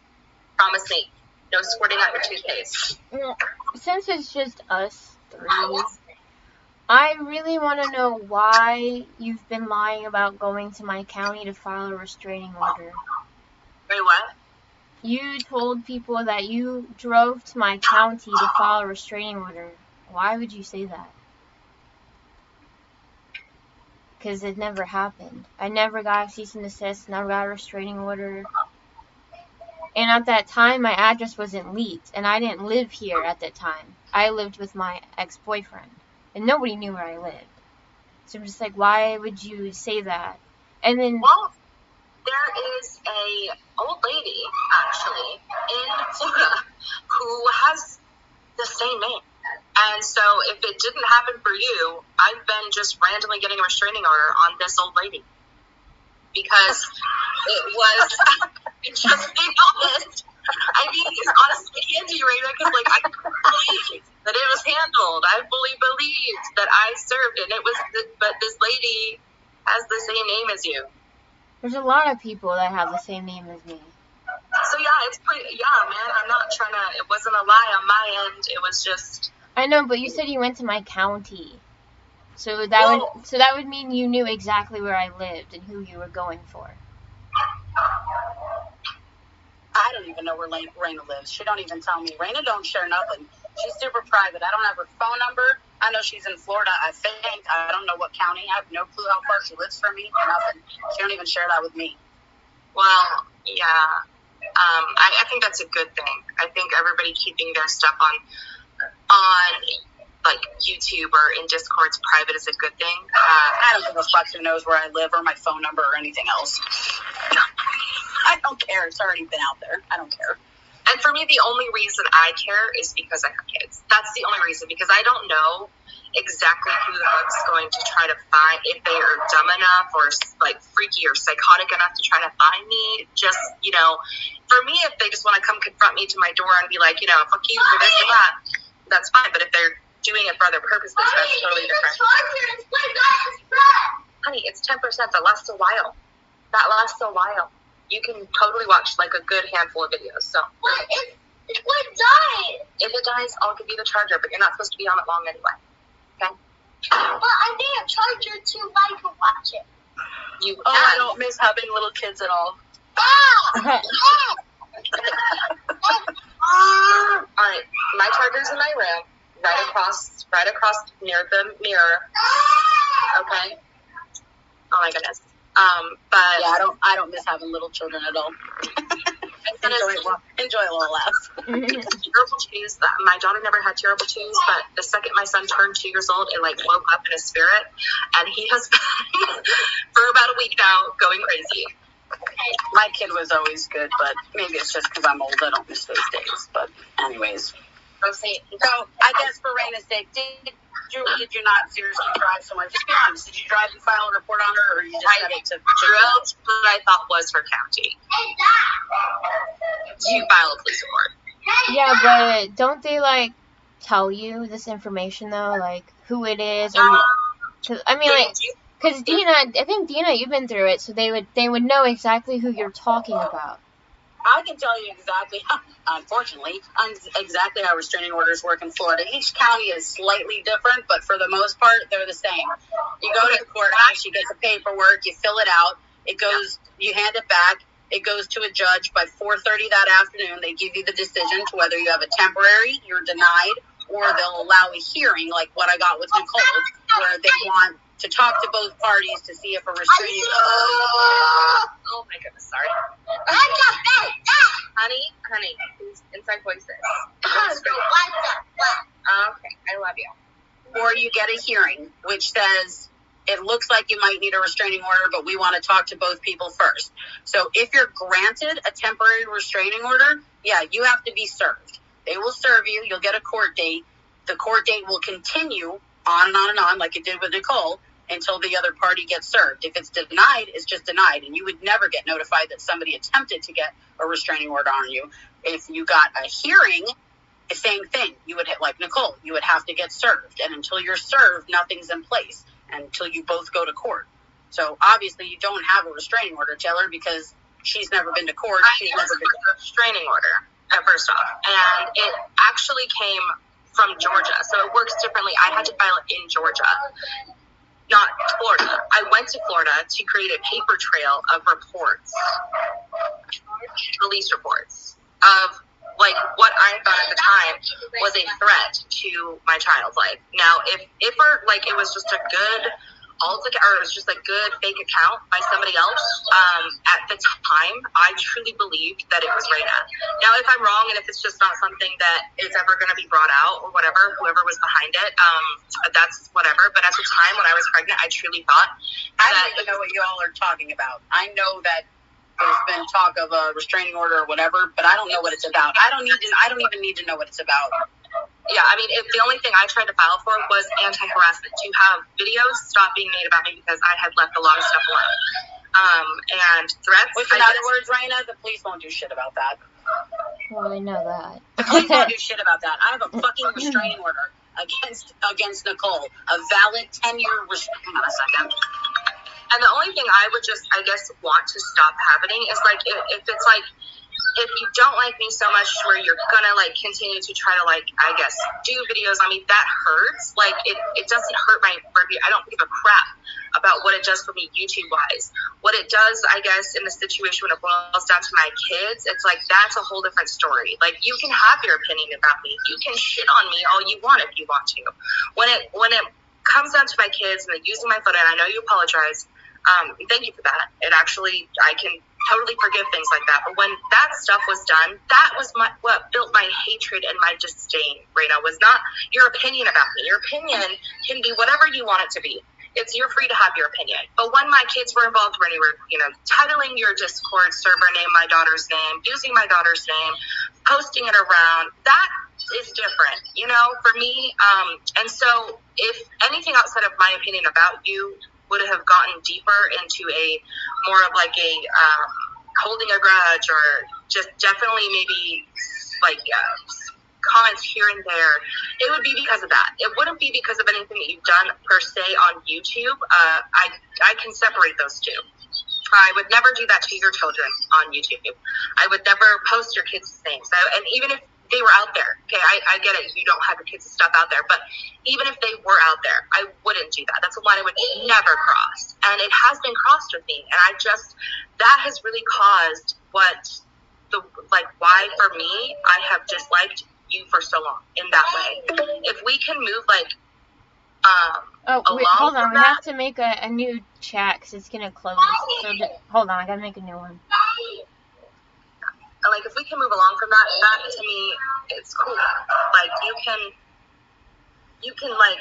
Promise me. No squirting out your toothpaste. Since it's just us three, I really want to know why you've been lying about going to my county to file a restraining order. Wait, what? You told people that you drove to my county to file a restraining order. Why would you say that? Because it never happened. I never got a cease and desist, never got a restraining order. And at that time, my address wasn't leaked, and I didn't live here at that time. I lived with my ex-boyfriend, and nobody knew where I lived. So I'm just like, why would you say that? And then, Well, there is a old lady, actually, in Florida who has the same name. And so if it didn't happen for you, I've been just randomly getting a restraining order on this old lady. Because it was, just being honest, I mean, it's honestly handy, Reina, because, I believe that it was handled. I fully believed that I served, and it was, but this lady has the same name as you. there's a lot of people that have the same name as me. So, yeah, it's pretty, man, I'm not trying to, it wasn't a lie on my end, it was just. I know, but you said you went to my county. So that would mean you knew exactly where I lived and who you were going for. I don't even know where Reina lives. She don't even tell me. Reina don't share nothing. She's super private. I don't have her phone number. I know she's in Florida, I think. I don't know what county. I have no clue how far she lives from me. Nothing. She don't even share that with me. Well, yeah. I think that's a good thing. I think everybody keeping their stuff on like YouTube or in Discord's private is a good thing. I don't give a fuck who knows where I live or my phone number or anything else. I don't care. It's already been out there. I don't care. And for me, the only reason I care is because I have kids. That's the only reason, because I don't know exactly who the fuck's going to try to find, if they are dumb enough or like freaky or psychotic enough to try to find me. Just, you know, for me, if they just want to come confront me to my door and be like, you know, fuck you for this or that, that's fine. But if they're doing it for other purposes, that's totally different. Honey, it's 10%. That lasts a while. You can totally watch like a good handful of videos. So What if it dies? if it dies, I'll give you the charger, but you're not supposed to be on it long anyway. Okay? But I need a charger to like watch it. You Oh, I don't miss having little kids at all. Ah! All right, my charger's in my room, right across near the mirror. Okay. Oh my goodness. But Yeah, I don't miss having little children at all. Enjoy a little laugh. terrible twos. That my daughter never had terrible twos, but the second my son turned 2 years old, it like woke up in his spirit, and he has been for about a week now going crazy. My kid was always good, but maybe it's just because I'm old. I don't miss those days. But anyways, so I guess for Reina's sake, did you not seriously drive somewhere? Just be honest. Did you drive and file a report on her, or you just had it to drilled what I thought was her county to file a police report. Yeah, but don't they like tell you this information though, like who it is? Or, cause, I mean, like, cause Deana, I think Deana, you've been through it, so they would know exactly who you're talking about. I can tell you exactly how restraining orders work in Florida. Each county is slightly different, but for the most part, they're the same. You go to the courthouse, you get the paperwork, you fill it out, you hand it back, it goes to a judge. By 4:30 that afternoon, they give you the decision to whether you have a temporary, you're denied, or they'll allow a hearing, like what I got with Nicole, where they want to talk to both parties to see if a restraining Oh my goodness, sorry. Honey, please, inside voices. Okay, I love you. or you get a hearing, which says it looks like you might need a restraining order, but we want to talk to both people first. So if you're granted a temporary restraining order, yeah, you have to be served. They will serve you. You'll get a court date. The court date will continue on and on and on, like it did with Nicole, until the other party gets served. If it's denied, it's just denied, and you would never get notified that somebody attempted to get a restraining order on you. If you got a hearing, the same thing. You would, like Nicole, you would have to get served, and until you're served, nothing's in place until you both go to court. So obviously you don't have a restraining order, Taylor, because she's never been to court. She's never been a restraining order, first off, and it actually came from Georgia, so it works differently. I had to file it in Georgia, not Florida. I went to Florida to create a paper trail of reports, police reports, of like what I thought at the time was a threat to my child's life. Now, if it was just a good or it was just a good fake account by somebody else, at the time, I truly believed that it was Reina. Now, if I'm wrong and if it's just not something that is ever going to be brought out or whatever, whoever was behind it, that's whatever. But at the time when I was pregnant, I truly thought I don't even know what you all are talking about. I know that there's been talk of a restraining order or whatever, but I don't know what it's about. I don't even need to know what it's about. Yeah, I mean, the only thing I tried to file for was anti-harassment, to have videos stop being made about me because I had left a lot of stuff alone. And threats. Which, in other words, Reina, the police won't do shit about that. Well, I know that. The police won't do shit about that. I have a fucking restraining order against Nicole. A valid 10-year restraining. Hang on a second. And the only thing I would just, I guess, want to stop happening is, like, if it's, like, if you don't like me so much where you're gonna, like, continue to try to, like, I guess, do videos on me, that hurts. Like, it doesn't hurt my review. I don't give a crap about what it does for me YouTube-wise. What it does, I guess, in the situation when it boils down to my kids, it's like, that's a whole different story. Like, you can have your opinion about me. You can shit on me all you want if you want to. When it comes down to my kids and using my photo, and I know you apologize, thank you for that. It actually, I can totally forgive things like that. But when that stuff was done, that was what built my hatred and my disdain, Reina, was not your opinion about me. Your opinion can be whatever you want it to be. You're free to have your opinion. But when my kids were involved, when you were, titling your Discord server name my daughter's name, using my daughter's name, posting it around, that is different, for me. And so if anything outside of my opinion about you would have gotten deeper into a more of like a holding a grudge, or just definitely maybe like comments here and there, it would be because of that. It wouldn't be because of anything that you've done per se on YouTube. I can separate those two. I would never do that to your children on YouTube. I would never post your kids' names. And even if they were out there, okay, I get it, you don't have your kids' stuff out there, but even if they were out there, I wouldn't do that. That's a line I would never cross. And it has been crossed with me. And that has really caused why for me, I have disliked you for so long in that way. If we can move hold on, we have to make a new chat because it's gonna close. So hold on, I gotta make a new one. Like, if we can move along from that to me, it's cool. Like, you can like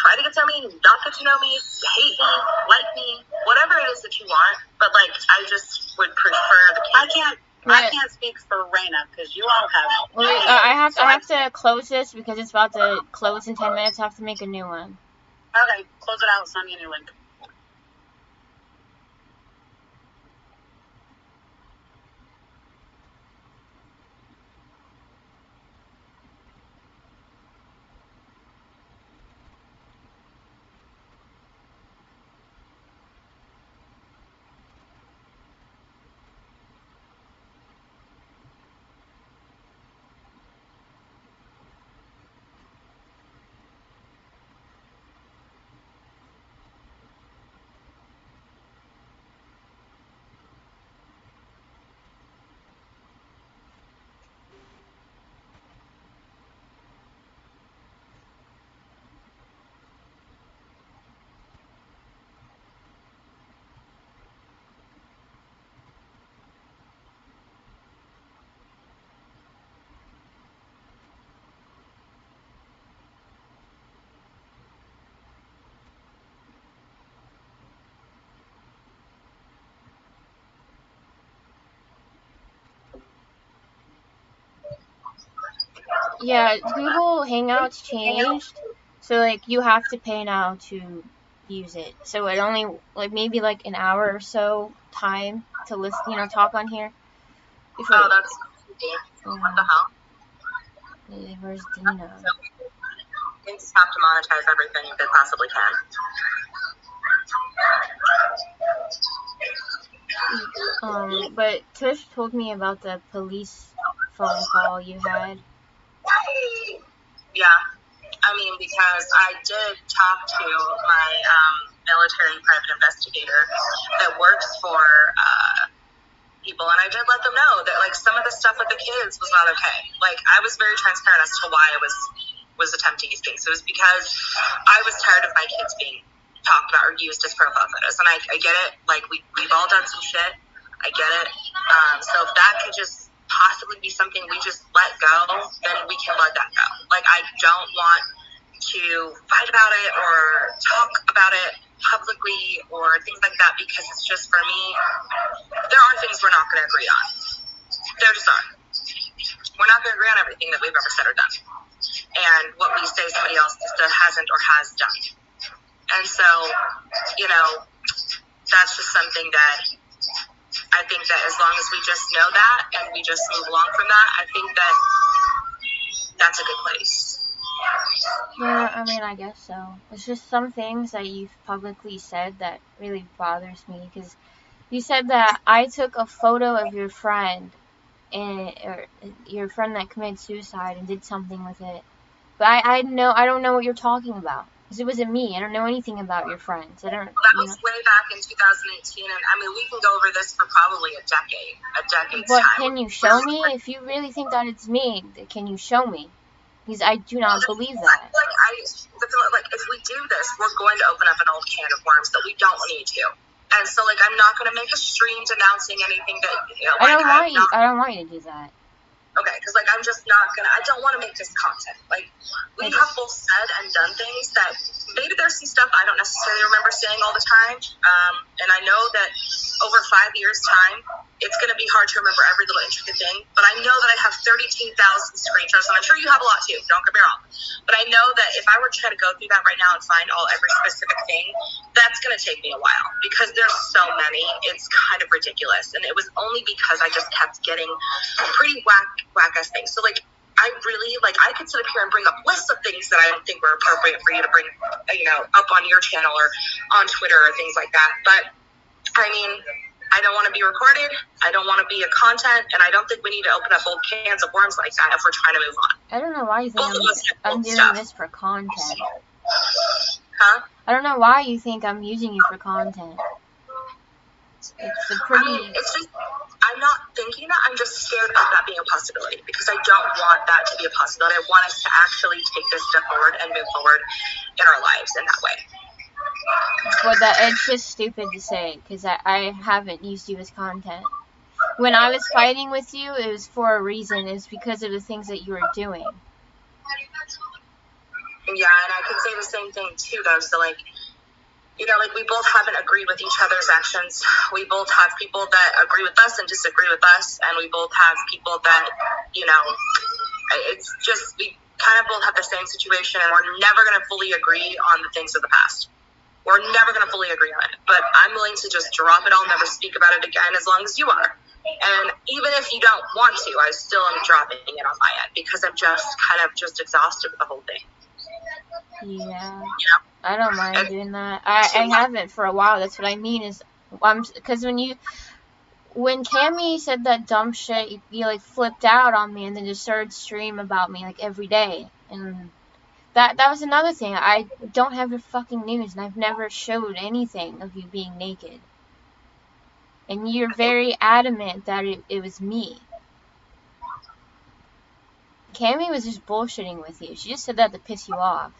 try to get to know me, not get to know me, hate me, like me, whatever it is that you want. But like, I just would prefer the kids. I can't speak for Reina because you all have. Well, I have to close this because it's about to close in 10 minutes. I have to make a new one. Okay, close it out. Send me a new link. Yeah, Google Hangouts changed, so like you have to pay now to use it. So it only maybe an hour or so time to listen, talk on here. Oh, that's what the hell? Where's Deana? They just have to monetize everything they possibly can. But Tush told me about the police phone call you had. Yeah, I mean, because I did talk to my military private investigator that works for people, and I did let them know that some of the stuff with the kids was not okay. I was very transparent as to why I was attempting these things. It was because I was tired of my kids being talked about or used as profile photos, and I get it. We've all done some shit. I get it. So if that could just possibly be something we just let go, then we can let that go. I don't want to fight about it or talk about it publicly or things like that, because it's just, for me, there are things we're not going to agree on. There just are. We're not going to agree on everything that we've ever said or done. And what we say somebody else hasn't or has done. And so, that's just something that I think that as long as we just know that and we just move along from that, I think that that's a good place. Yeah, I mean, I guess so. It's just some things that you've publicly said that really bothers me, because you said that I took a photo of your friend, or your friend that committed suicide, and did something with it. But I don't know what you're talking about, because it wasn't me. I don't know anything about your friends. I don't. That was way back in 2018, and I mean, we can go over this for probably a decade's But time. Can you show me? If you really think that it's me, can you show me? Because I do not believe that. If we do this, we're going to open up an old can of worms that we don't need to. And so, like, I'm not going to make a stream denouncing anything that, you know, I like, don't want you to do that. Okay, because, like, I'm just not going to, I don't want to make this content. Like, we have both said and done things that maybe there's some stuff I don't necessarily remember saying all the time. And I know that over 5 years' time, it's going to be hard to remember every little intricate thing. But I know that I have 32,000 screenshots, and I'm sure you have a lot too, don't get me wrong. But I know that if I were to try to go through that right now and find every specific thing, that's going to take me a while because there's so many. It's kind of ridiculous. And it was only because I just kept getting pretty whack-ass things. So, like, I really, like, I could sit up here and bring up lists of things that I don't think were appropriate for you to bring, you know, up on your channel or on Twitter or things like that. But, I mean, I don't want to be recorded. I don't want to be a content, and I don't think we need to open up old cans of worms like that if we're trying to move on. I don't know why you think I'm doing this for content. Huh? I don't know why you think I'm using you for content. It's a pretty... I mean, it's just, I'm not thinking that. I'm just scared of that being a possibility because I don't want that to be a possibility. I want us to actually take this step forward and move forward in our lives in that way. Well, it's just stupid to say because I haven't used you as content. When I was fighting with you, it was for a reason. It was because of the things that you were doing. Yeah, and I could say the same thing too, though. So, like, you know, like, we both haven't agreed with each other's actions. We both have people that agree with us and disagree with us, and we both have people that, you know, it's just, we kind of both have the same situation, and we're never going to fully agree on the things of the past. We're never going to fully agree on it, but I'm willing to just drop it all, never speak about it again, as long as you are. And even if you don't want to, I still am dropping it on my end, because I'm just kind of just exhausted with the whole thing. Yeah. Yeah. I don't mind doing that. I haven't for a while. That's what I mean is, because when Cammy said that dumb shit, you like flipped out on me and then just started stream about me like every day. And that was another thing. I don't have your fucking news and I've never showed anything of you being naked. And you're very adamant that it was me. Cammy was just bullshitting with you. She just said that to piss you off.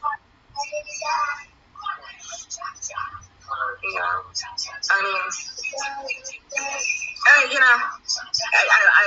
Yeah. I mean, you know,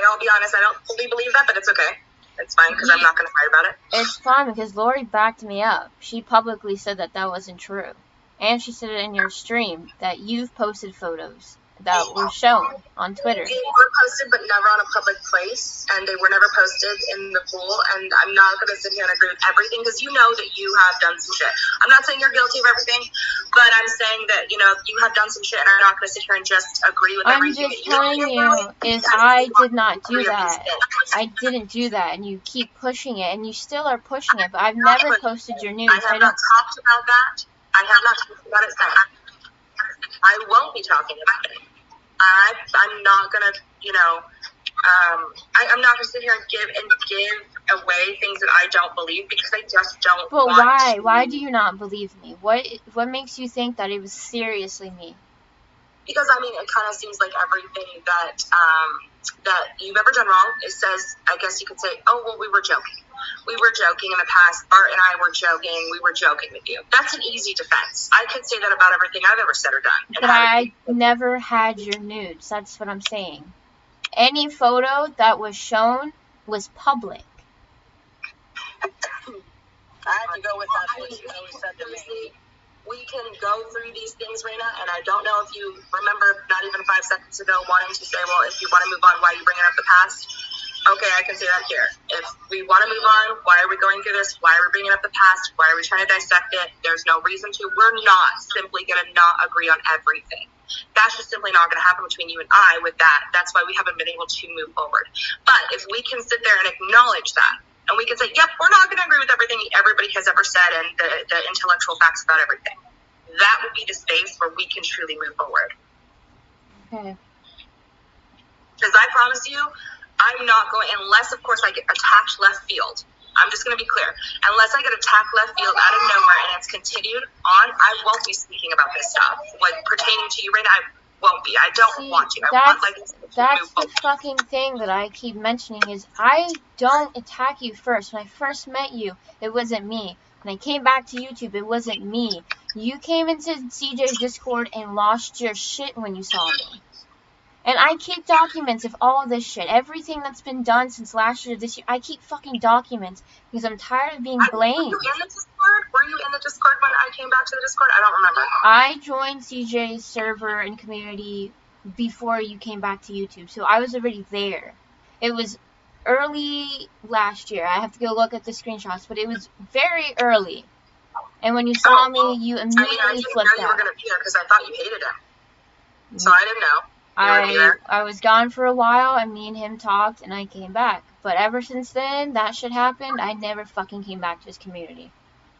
I'll be honest, I don't fully believe that, but it's okay. It's fine, because I'm not going to fight about it. It's fine, because Lori backed me up. She publicly said that wasn't true. And she said it in your stream, that you've posted photos that were shown on Twitter. They were posted, but never on a public place, and they were never posted in the pool, and I'm not going to sit here and agree with everything, because you know that you have done some shit. I'm not saying you're guilty of everything, but I'm saying that, you know, you have done some shit, and I'm not going to sit here and just agree with everything. I'm just telling you, I did not do that. I didn't do that, and you keep pushing it, and you still are pushing it, but I've never posted your news. I have not talked about that. I have not talked about it. I won't be talking about it. I'm not gonna, you know, I'm not gonna sit here and give away things that I don't believe because I just don't. But why? Why do you not believe me? What makes you think that it was seriously me? Because I mean, it kind of seems like everything that you've ever done wrong. It says, I guess you could say, oh well, we were joking. We were joking in the past. Art and I were joking. We were joking with you. That's an easy defense. I could say that about everything I've ever said or done. But I never had your nudes. That's what I'm saying. Any photo that was shown was public. I have to go with that. What you always said to me. We can go through these things, Reina, and I don't know if you remember not even 5 seconds ago wanting to say, well, if you want to move on, why are you bringing up the past? Okay, I can say that here. If we want to move on, why are we going through this? Why are we bringing up the past? Why are we trying to dissect it? There's no reason to. We're not simply going to not agree on everything. That's just simply not going to happen between you and I with that. That's why we haven't been able to move forward. But if we can sit there and acknowledge that, and we can say, yep, we're not going to agree with everything everybody has ever said and the intellectual facts about everything, that would be the space where we can truly move forward. Okay. Because I promise you, I'm not going, unless, of course, I get attacked left field. I'm just going to be clear. Unless I get attacked left field out of nowhere and it's continued on, I won't be speaking about this stuff. Like, pertaining to you, Reina, I won't be. I don't want to. That's the fucking thing that I keep mentioning is I don't attack you first. When I first met you, it wasn't me. When I came back to YouTube, it wasn't me. You came into CJ's Discord and lost your shit when you saw me. And I keep documents of all of this shit. Everything that's been done since last year to this year, I keep fucking documents because I'm tired of being blamed. Were you in the Discord? Were you in the Discord when I came back to the Discord? I don't remember. I joined CJ's server and community before you came back to YouTube, so I was already there. It was early last year. I have to go look at the screenshots, but it was very early. And when you saw me, you immediately flipped out. I didn't know you were going to be there because I thought you hated him. So I didn't know. I was gone for a while, and me and him talked, and I came back. But ever since then, that shit happened, I never fucking came back to his community.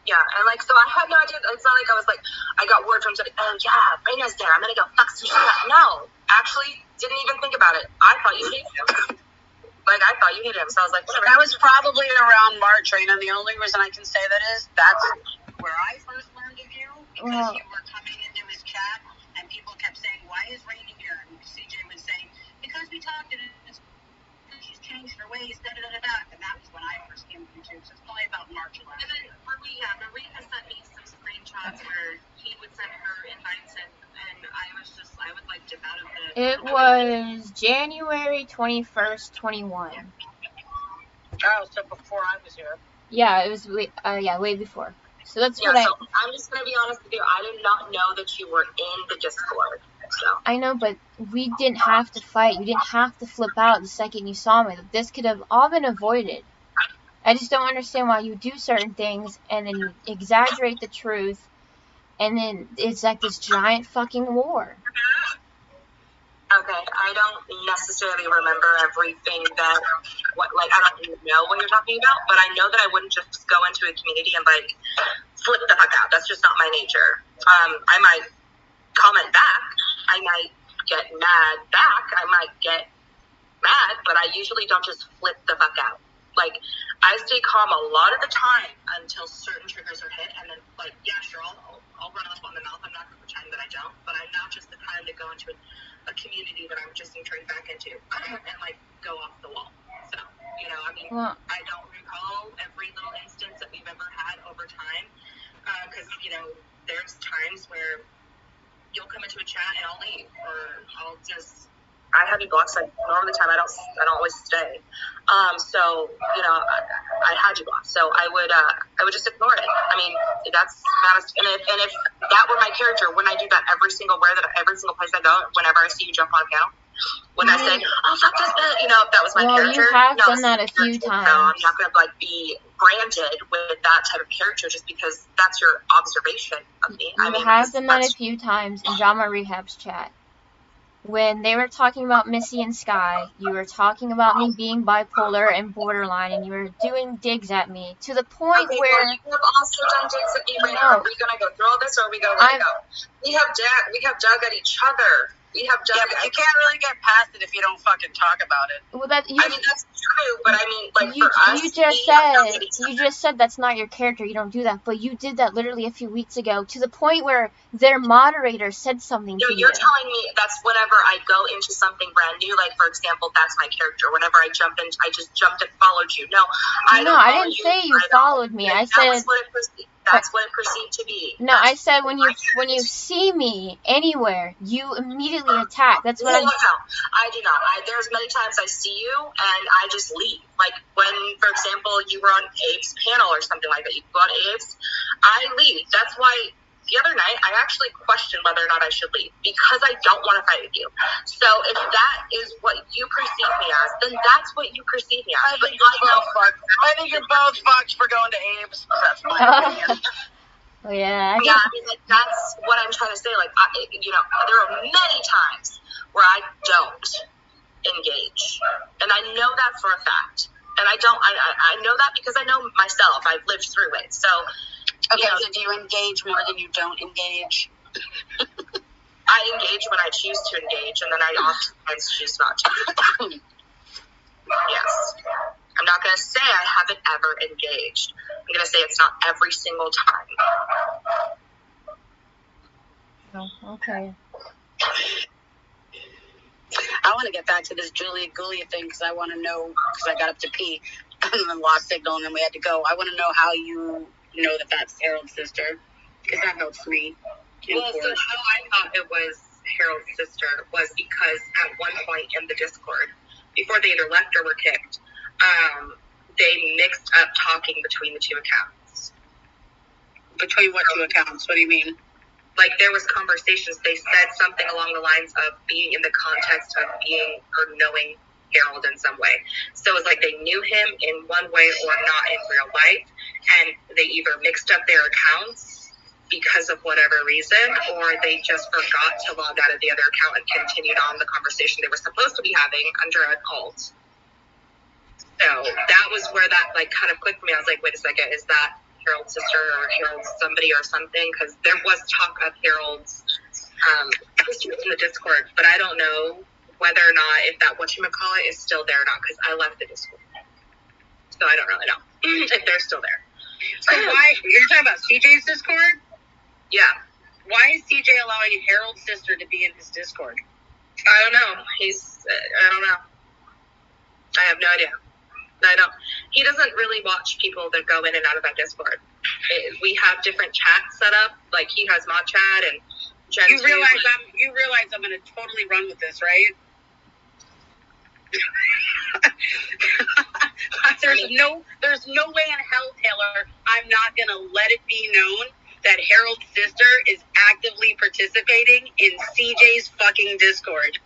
Yeah, and like, so I had no idea. It's not like I was like, I got word from somebody, oh yeah, Reina's there, I'm gonna go fuck some shit up. No, actually, didn't even think about it. I thought you hated him. Like, I thought you hated him, so I was like, whatever. That was probably around March, Reina, and the only reason I can say that is that's where I first learned of you, because you were coming into his chat, and people kept saying, why is Reina here? And CJ would say, because we talked, and she's changed her ways, da-da-da-da-da. And that was when I first came to YouTube, so it's probably about March of last year. Marie has sent me some screenshots where he would send her invites, and I would like dip out of the... It was January 21st, 21. Oh, so before I was here. Yeah, it was way before. So that's what So I'm just going to be honest with you, I did not know that you were in the Discord. So. I know, but we didn't have to fight. You didn't have to flip out the second you saw me. This could have all been avoided. I just don't understand why you do certain things and then you exaggerate the truth and then it's like this giant fucking war. Okay, I don't necessarily remember everything that, I don't know what you're talking about, but I know that I wouldn't just go into a community and, flip the fuck out. That's just not my nature. I might comment back. I might get mad back. I might get mad, but I usually don't just flip the fuck out. I stay calm a lot of the time until certain triggers are hit, and then, yeah, sure, I'll run off on the mouth. I'm not going to pretend that I don't, but I'm not just the kind to go into a community that I'm just entering back into and, go off the wall. So, I don't recall every little instance that we've ever had over time, because, there's times where you'll come into a chat and I'll leave, or I'll just... I have you blocked, so most of the time I don't always stay. So, I had you blocked. So I would just ignore it. I mean, that's and if that were my character, wouldn't I do that every single place I go, whenever I see you jump on account? When I say, oh, fuck this bitch, if that was my character. You have done that a few times. No, I'm not going to, be branded with that type of character just because that's your observation of me. You have done that a few times in Drama Rehab's chat. When they were talking about Missy and Sky, you were talking about me being bipolar and borderline, and you were doing digs at me to the point where... Well, you have also done digs at me right now. Are we going to go through all this, or are we going to let it go? We have dug at each other. But you can't really get past it if you don't fucking talk about it. Well, that's true, but for us, you just said that's not your character. You don't do that, but you did that literally a few weeks ago to the point where their moderator said something to you. You're telling me that's whenever I go into something brand new. For example, that's my character. Whenever I just jumped and followed you. No, I didn't say you followed me. I said that's what it perceived to be. No, I said when you see me anywhere, you immediately attack. That's what No, I do not. There's many times I see you and I just leave. When, for example, you were on Abe's panel or something like that. You go on Abe's, I leave. That's why the other night I actually questioned whether or not I should leave because I don't want to fight with you. So if that is what you perceive me as, then that's what you perceive me as. I think you're both fucked for going to Abe's. That's my opinion. Oh, yeah. That's what I'm trying to say. There are many times where I don't engage, and I know that for a fact. And I know that because I know myself. I've lived through it. So, okay. So do you engage more than you don't engage? I engage when I choose to engage, and then I oftentimes choose not to. Yes. I'm not going to say I haven't ever engaged. I'm going to say it's not every single time. Oh, okay. I want to get back to this Julia Gulia thing because I want to know, because I got up to pee and then lost signal and then we had to go. I want to know how you know that that's Harold's sister. because that helps me. Well, so how I thought it was Harold's sister was because at one point in the Discord, before they either left or were kicked, they mixed up talking between the two accounts. Between what two accounts? What do you mean? Like, there was conversations. They said something along the lines of being in the context of being or knowing Harold in some way. So it was like they knew him in one way or not in real life, and they either mixed up their accounts because of whatever reason, or they just forgot to log out of the other account and continued on the conversation they were supposed to be having under an alt. So that was where that like kind of clicked for me. I was like, wait a second, is that Harold's sister or Harold's somebody or something? Because there was talk of Harold's sister in the Discord, but I don't know whether or not if that whatchamacallit is still there or not, because I left the Discord. So I don't really know if they're still there. So why, you're talking about CJ's Discord? Yeah. Why is CJ allowing Harold's sister to be in his Discord? I don't know. I don't know. I have no idea. I don't. He doesn't really watch people that go in and out of that Discord. We have different chats set up. Like, he has mod chat and Jen. You realize I'm going to totally run with this, right? There's no way in hell, Taylor, I'm not going to let it be known that Harold's sister is actively participating in CJ's fucking Discord.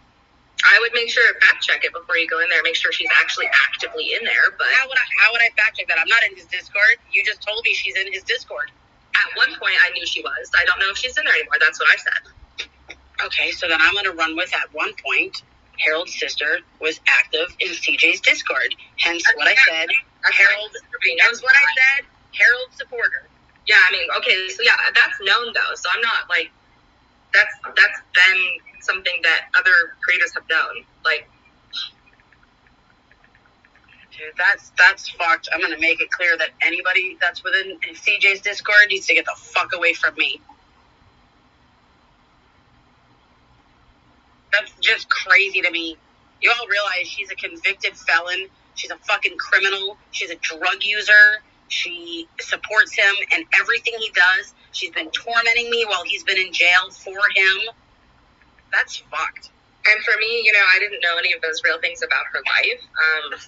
I would make sure to fact check it before you go in there. Make sure she's actually actively in there. But how would I fact check that? I'm not in his Discord. You just told me she's in his Discord. At one point, I knew she was. I don't know if she's in there anymore. That's what I said. Okay, so then I'm going to run with at one point, Harold's sister was active in CJ's Discord. Hence what I said. Harold knows what I said. Harold supporter. Yeah, I mean, okay, so yeah, that's known though. So I'm not like, that's been something that other creators have known. Like, dude, that's fucked. I'm gonna make it clear that anybody that's within CJ's Discord needs to get the fuck away from me. That's just crazy to me. You all realize she's a convicted felon. She's a fucking criminal. She's a drug user. She supports him and everything he does. She's been tormenting me while he's been in jail for him. That's fucked. And for me, you know, I didn't know any of those real things about her life. But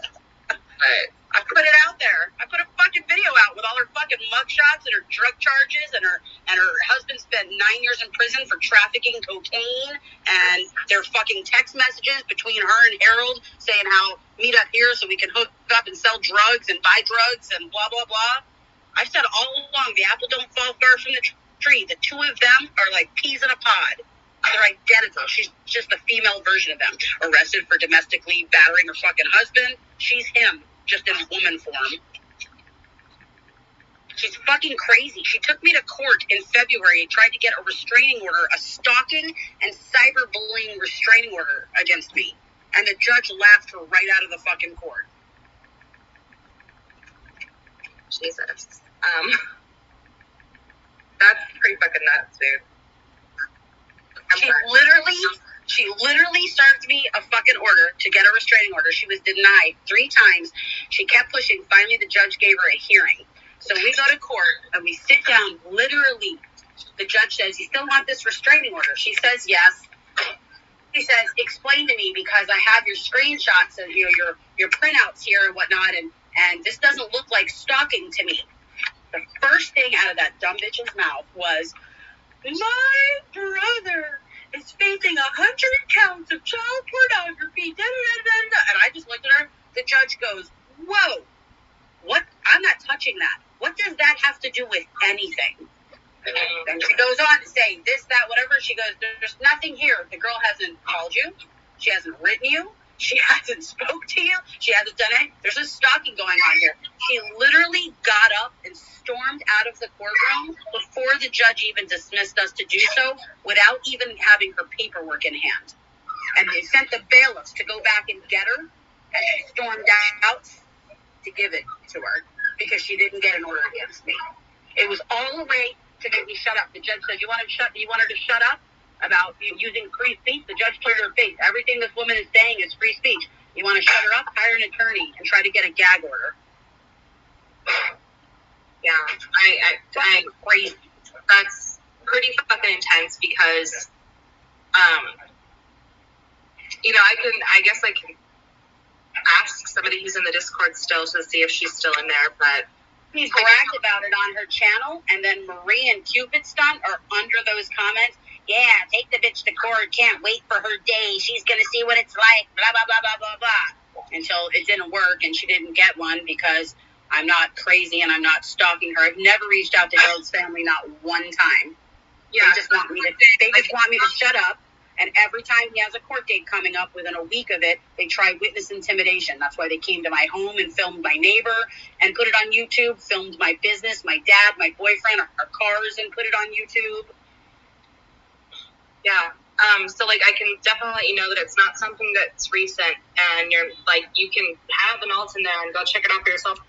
I put it out there. I put a fucking video out with all her fucking mugshots and her drug charges, and her husband spent 9 years in prison for trafficking cocaine, and their fucking text messages between her and Harold saying how meet up here so we can hook up and sell drugs and buy drugs and blah blah blah. I said all along, the apple don't fall far from the tree. The two of them are like peas in a pod. They're identical. She's just the female version of them. Arrested for domestically battering her fucking husband. She's him, just in woman form. She's fucking crazy. She took me to court in February and tried to get a restraining order, a stalking and cyberbullying restraining order against me. And the judge laughed her right out of the fucking court. Jesus. That's pretty fucking nuts, dude. She literally served me a fucking order to get a restraining order. She was denied 3 times. She kept pushing. Finally, the judge gave her a hearing. So we go to court and we sit down. Literally, the judge says, "You still want this restraining order?" She says, "Yes." He says, "Explain to me, because I have your screenshots and your printouts here and whatnot, and this doesn't look like stalking to me." The first thing out of that dumb bitch's mouth was, "My brother is facing 100 counts of child pornography, da, da, da, da, da." And I just looked at her. The judge goes, "Whoa, what? I'm not touching that. What does that have to do with anything?" Then she goes on to say this, that, whatever. She goes, "There's nothing here. The girl hasn't called you. She hasn't written you. She hasn't spoke to you. She hasn't done it. There's a stalking going on here." She literally got up and stormed out of the courtroom before the judge even dismissed us to do so, without even having her paperwork in hand. And they sent the bailiffs to go back and get her, and she stormed out to give it to her because she didn't get an order against me. It was all a way to make me shut up. The judge said, you want her to shut up about using free speech?" The judge told her face, "Everything this woman is saying is free speech. You want to shut her up? Hire an attorney and try to get a gag order." Yeah, I'm crazy. that's pretty fucking intense because, I guess I can ask somebody who's in the Discord still to see if she's still in there, but he's bragged about it on her channel, and then Marie and Cupid Stunt are under those comments. Yeah, take the bitch to court. Can't wait for her day. She's gonna see what it's like. Blah blah blah blah blah blah. Until it didn't work, and she didn't get one because I'm not crazy and I'm not stalking her. I've never reached out to Harold's family, not one time. yeah, They just want me to shut up. And every time he has a court date coming up, within a week of it, they try witness intimidation. That's why they came to my home and filmed my neighbor and put it on YouTube, filmed my business, my dad, my boyfriend, our cars, and put it on YouTube. Yeah. So, like, I can definitely let you know that it's not something that's recent, and you're, like, you can have an alt in there and go check it out for yourself.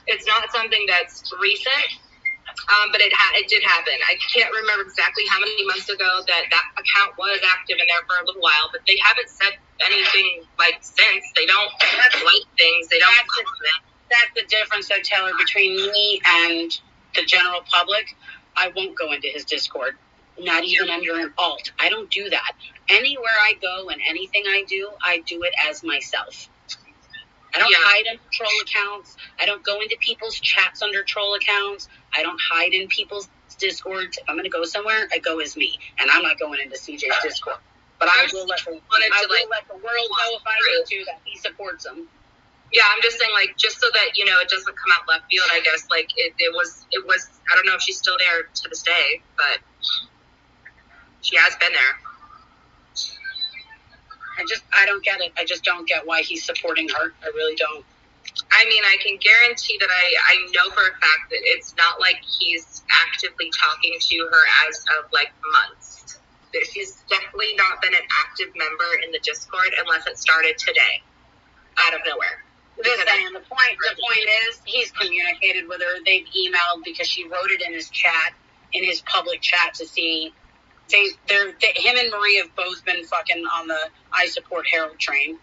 It's not something that's recent, but it did happen. I can't remember exactly how many months ago that account was active in there for a little while, but they haven't said anything, like, since. They don't like things. They don't comment. That's the difference, though, Taylor, between me and the general public. I won't go into his Discord. Not even under an alt. I don't do that. Anywhere I go and anything I do it as myself. I don't hide under troll accounts. I don't go into people's chats under troll accounts. I don't hide in people's Discords. If I'm going to go somewhere, I go as me. And I'm not going into CJ's Discord. But I will let the world know if I need to that he supports them. Yeah, I'm just saying, like, just so that, it doesn't come out left field, I guess. Like, it was, I don't know if she's still there to this day, but she has been there. I don't get it. I just don't get why he's supporting her. I really don't. I mean, I can guarantee that I know for a fact that it's not like he's actively talking to her as of, like, months. She's definitely not been an active member in the Discord unless it started today, out of nowhere. And the point is, he's communicated with her. They've emailed because she wrote it in his chat, in his public chat, to see. Him and Marie have both been fucking on the I support Harold train.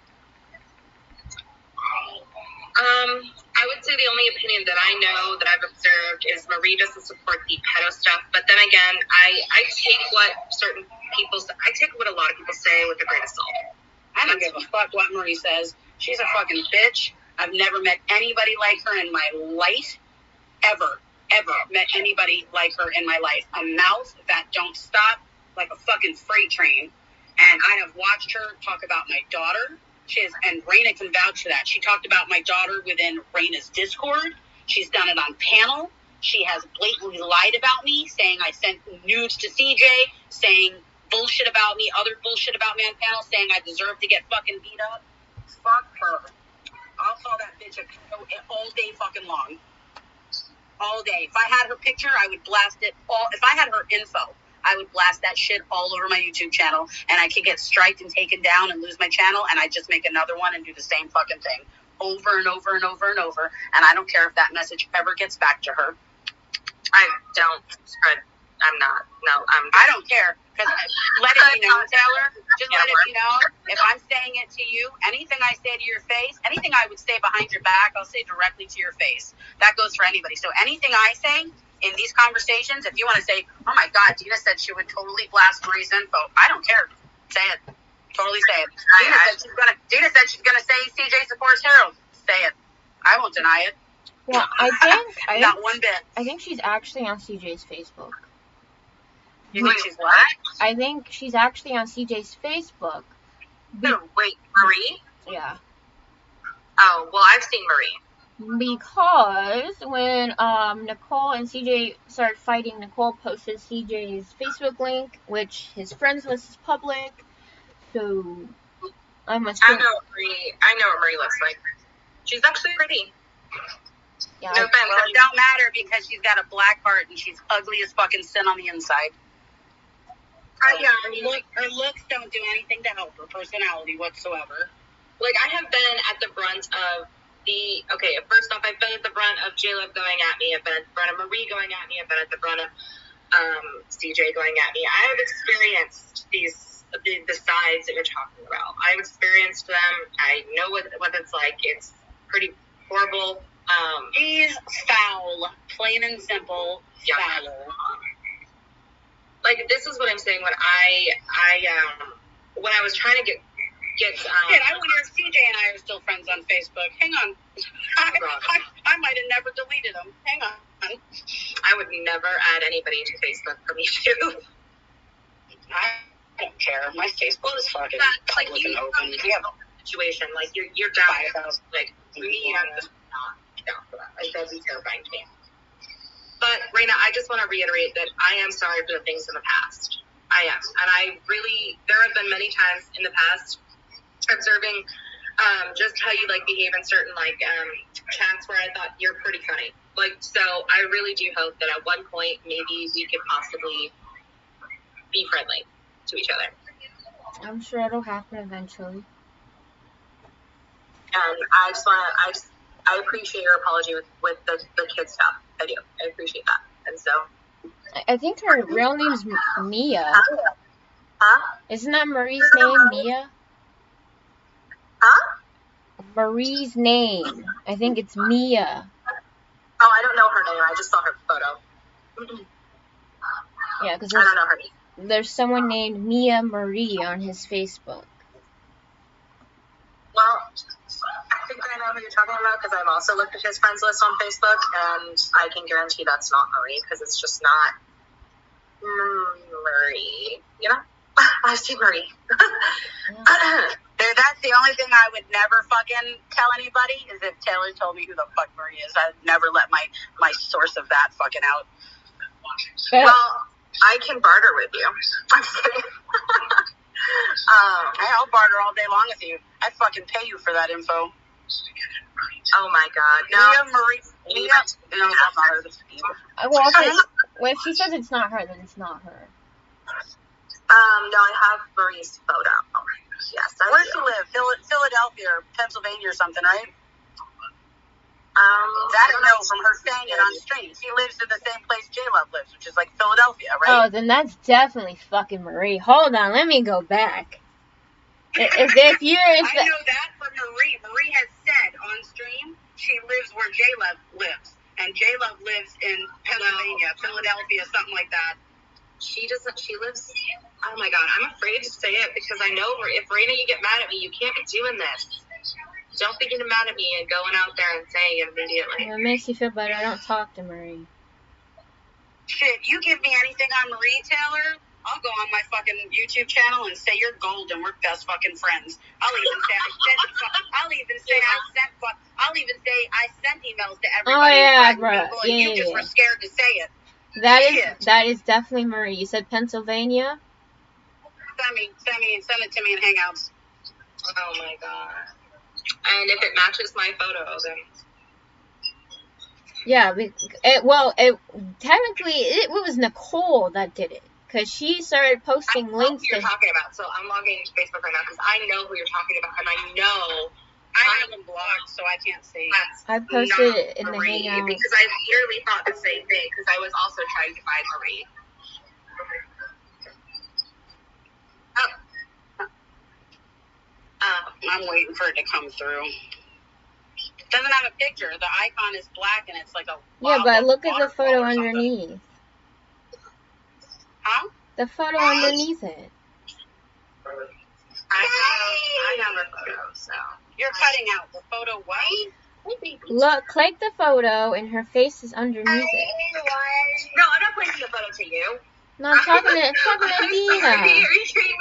I would say the only opinion that I know that I've observed is Marie doesn't support the pedo stuff. But then again, I take what I take what a lot of people say with a grain of salt. I don't give a fuck what Marie says. She's a fucking bitch. I've never met anybody like her in my life. Ever met anybody like her in my life. A mouth that don't stop like a fucking freight train. And I have watched her talk about my daughter. And Reina can vouch for that. She talked about my daughter within Reina's Discord. She's done it on panel. She has blatantly lied about me, saying I sent nudes to CJ, saying bullshit about me, other bullshit about me on panel, saying I deserve to get fucking beat up. Fuck her. I'll call that bitch all day fucking long. All day. If I had her picture, I would blast it all. If I had her info, I would blast that shit all over my YouTube channel, and I could get striked and taken down and lose my channel, and I just make another one and do the same fucking thing over and over and over and over, and I don't care if that message ever gets back to her. I don't spread. I don't care. Because let it be known, Taylor. Just let it be known. If I'm saying it to you, anything I say to your face, anything I would say behind your back, I'll say directly to your face. That goes for anybody. So anything I say in these conversations, if you want to say, oh my God, Deana said she would totally blast Marie's info, I don't care. Say it. Totally say it. Deana said she's gonna say CJ supports Harold. Say it. I won't deny it. Well, I think not one bit. I think she's actually on CJ's Facebook. You think she's what? I think she's actually on CJ's Facebook. Wait, Marie? Yeah. Oh, well, I've seen Marie. Because when Nicole and CJ started fighting, Nicole posted CJ's Facebook link, which his friends list is public. So I must. I know what Marie looks like. She's actually pretty. Yeah. Well, it don't matter because she's got a black heart and she's ugly as fucking sin on the inside. Her looks don't do anything to help her personality whatsoever. Like, I have been at the brunt of first off, I've been at the brunt of J-Love going at me, I've been at the brunt of Marie going at me, I've been at the brunt of CJ going at me. I have experienced the sides that you're talking about. I've experienced them. I know what it's like. It's pretty horrible. She's foul. Plain and simple. Foul. like, this is what I'm saying when when I was trying to get Shit, I wonder if CJ and I are still friends on Facebook. Hang on. I might have never deleted them. Hang on. I would never add anybody to Facebook for me too. I don't care. My Facebook is fucking like public you and open. We have a situation like you're down like me. I'm just not down for that. Like that'd be terrifying to me. But Reina, I just want to reiterate that I am sorry for the things in the past. I am, and there have been many times in the past observing just how you like behave in certain like chats where I thought you're pretty funny. Like, so I really do hope that at one point maybe we could possibly be friendly to each other. I'm sure it'll happen eventually. And I appreciate your apology with the kid stuff. I do. I appreciate that. And so I think her real name's Mia. Huh? Isn't that Marie's name, Mia? Huh? Marie's name. I think it's Mia. Oh, I don't know her name. I just saw her photo. Yeah, because I don't know her name. there's someone named Mia Marie on his Facebook. Well, I think I know who you're talking about because I've also looked at his friends list on Facebook, and I can guarantee that's not Marie because it's just not Marie. You know? I see Marie. That's the only thing I would never fucking tell anybody is if Taylor told me who the fuck Marie is. I'd never let my source of that fucking out. Well, I can barter with you. I'm just kidding. I'll barter all day long with you. I'd fucking pay you for that info. Oh my god. No. Mia Marie. Mia. No, that's not her. That's evil. Well, if she says it's not her, then it's not her. No, I have Marie's photo. Yes, I Where do. does she live? Philadelphia or Pennsylvania or something, right? That I know from her saying it on stream. She lives in the same place J-Love lives, which is like Philadelphia, right? Oh, then that's definitely fucking Marie. Hold on, let me go back. If you're... I know that for Marie. Marie has said on stream she lives where J-Love lives. And J-Love lives in Pennsylvania, Philadelphia, something like that. She lives, oh my god, I'm afraid to say it because I know if Reina, you get mad at me, you can't be doing this. Don't be getting mad at me and going out there and saying it immediately. It makes you feel better. I don't talk to Marie. Shit, you give me anything on Marie, Taylor, I'll go on my fucking YouTube channel and say you're gold and we're best fucking friends. I'll even say I sent emails to everybody. Oh yeah, and bro. people, and you just were scared to say it. That is definitely Marie. You said Pennsylvania? Send it to me in Hangouts. Oh my god. And if it matches my photo, then... Yeah, technically, it was Nicole that did it. Because she started posting links to... I know who you're talking about, so I'm logging into Facebook right now because I know who you're talking about, and I know... I have them blocked, so I can't see. I posted it in the Hangouts. Because I literally thought the same thing, because I was also trying to find Marie. I'm waiting for it to come through. It doesn't have a picture. The icon is black, and it's like a... Yeah, but look at the photo underneath. Huh? The photo underneath it. I have a photo, so... You're cutting out the photo white? Look, click the photo, and her face is underneath it. No, I'm not pointing the photo to you. No, I'm talking to Deana. We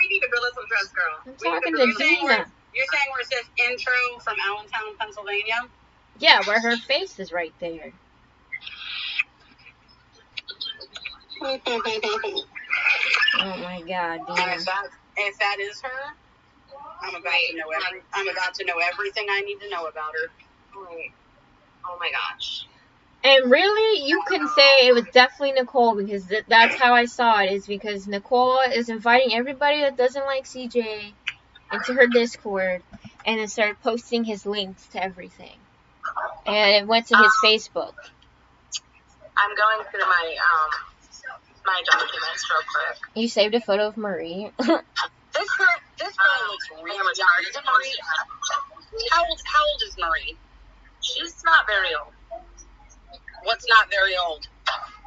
need to build us some trust, girl. I'm talking to Deana. You're saying where it says intro from Allentown, Pennsylvania? Yeah, where her face is right there. Oh my god, Deana. If that is her, I'm about to know everything I need to know about her. Oh my gosh. And really, you can say it was definitely Nicole because that's how I saw it. Is because Nicole is inviting everybody that doesn't like CJ into her Discord, and then started posting his links to everything. And it went to his Facebook. I'm going through my documents real quick. You saved a photo of Marie. This girl looks really young. Is it Marie? How old is Marie? She's not very old. What's not very old?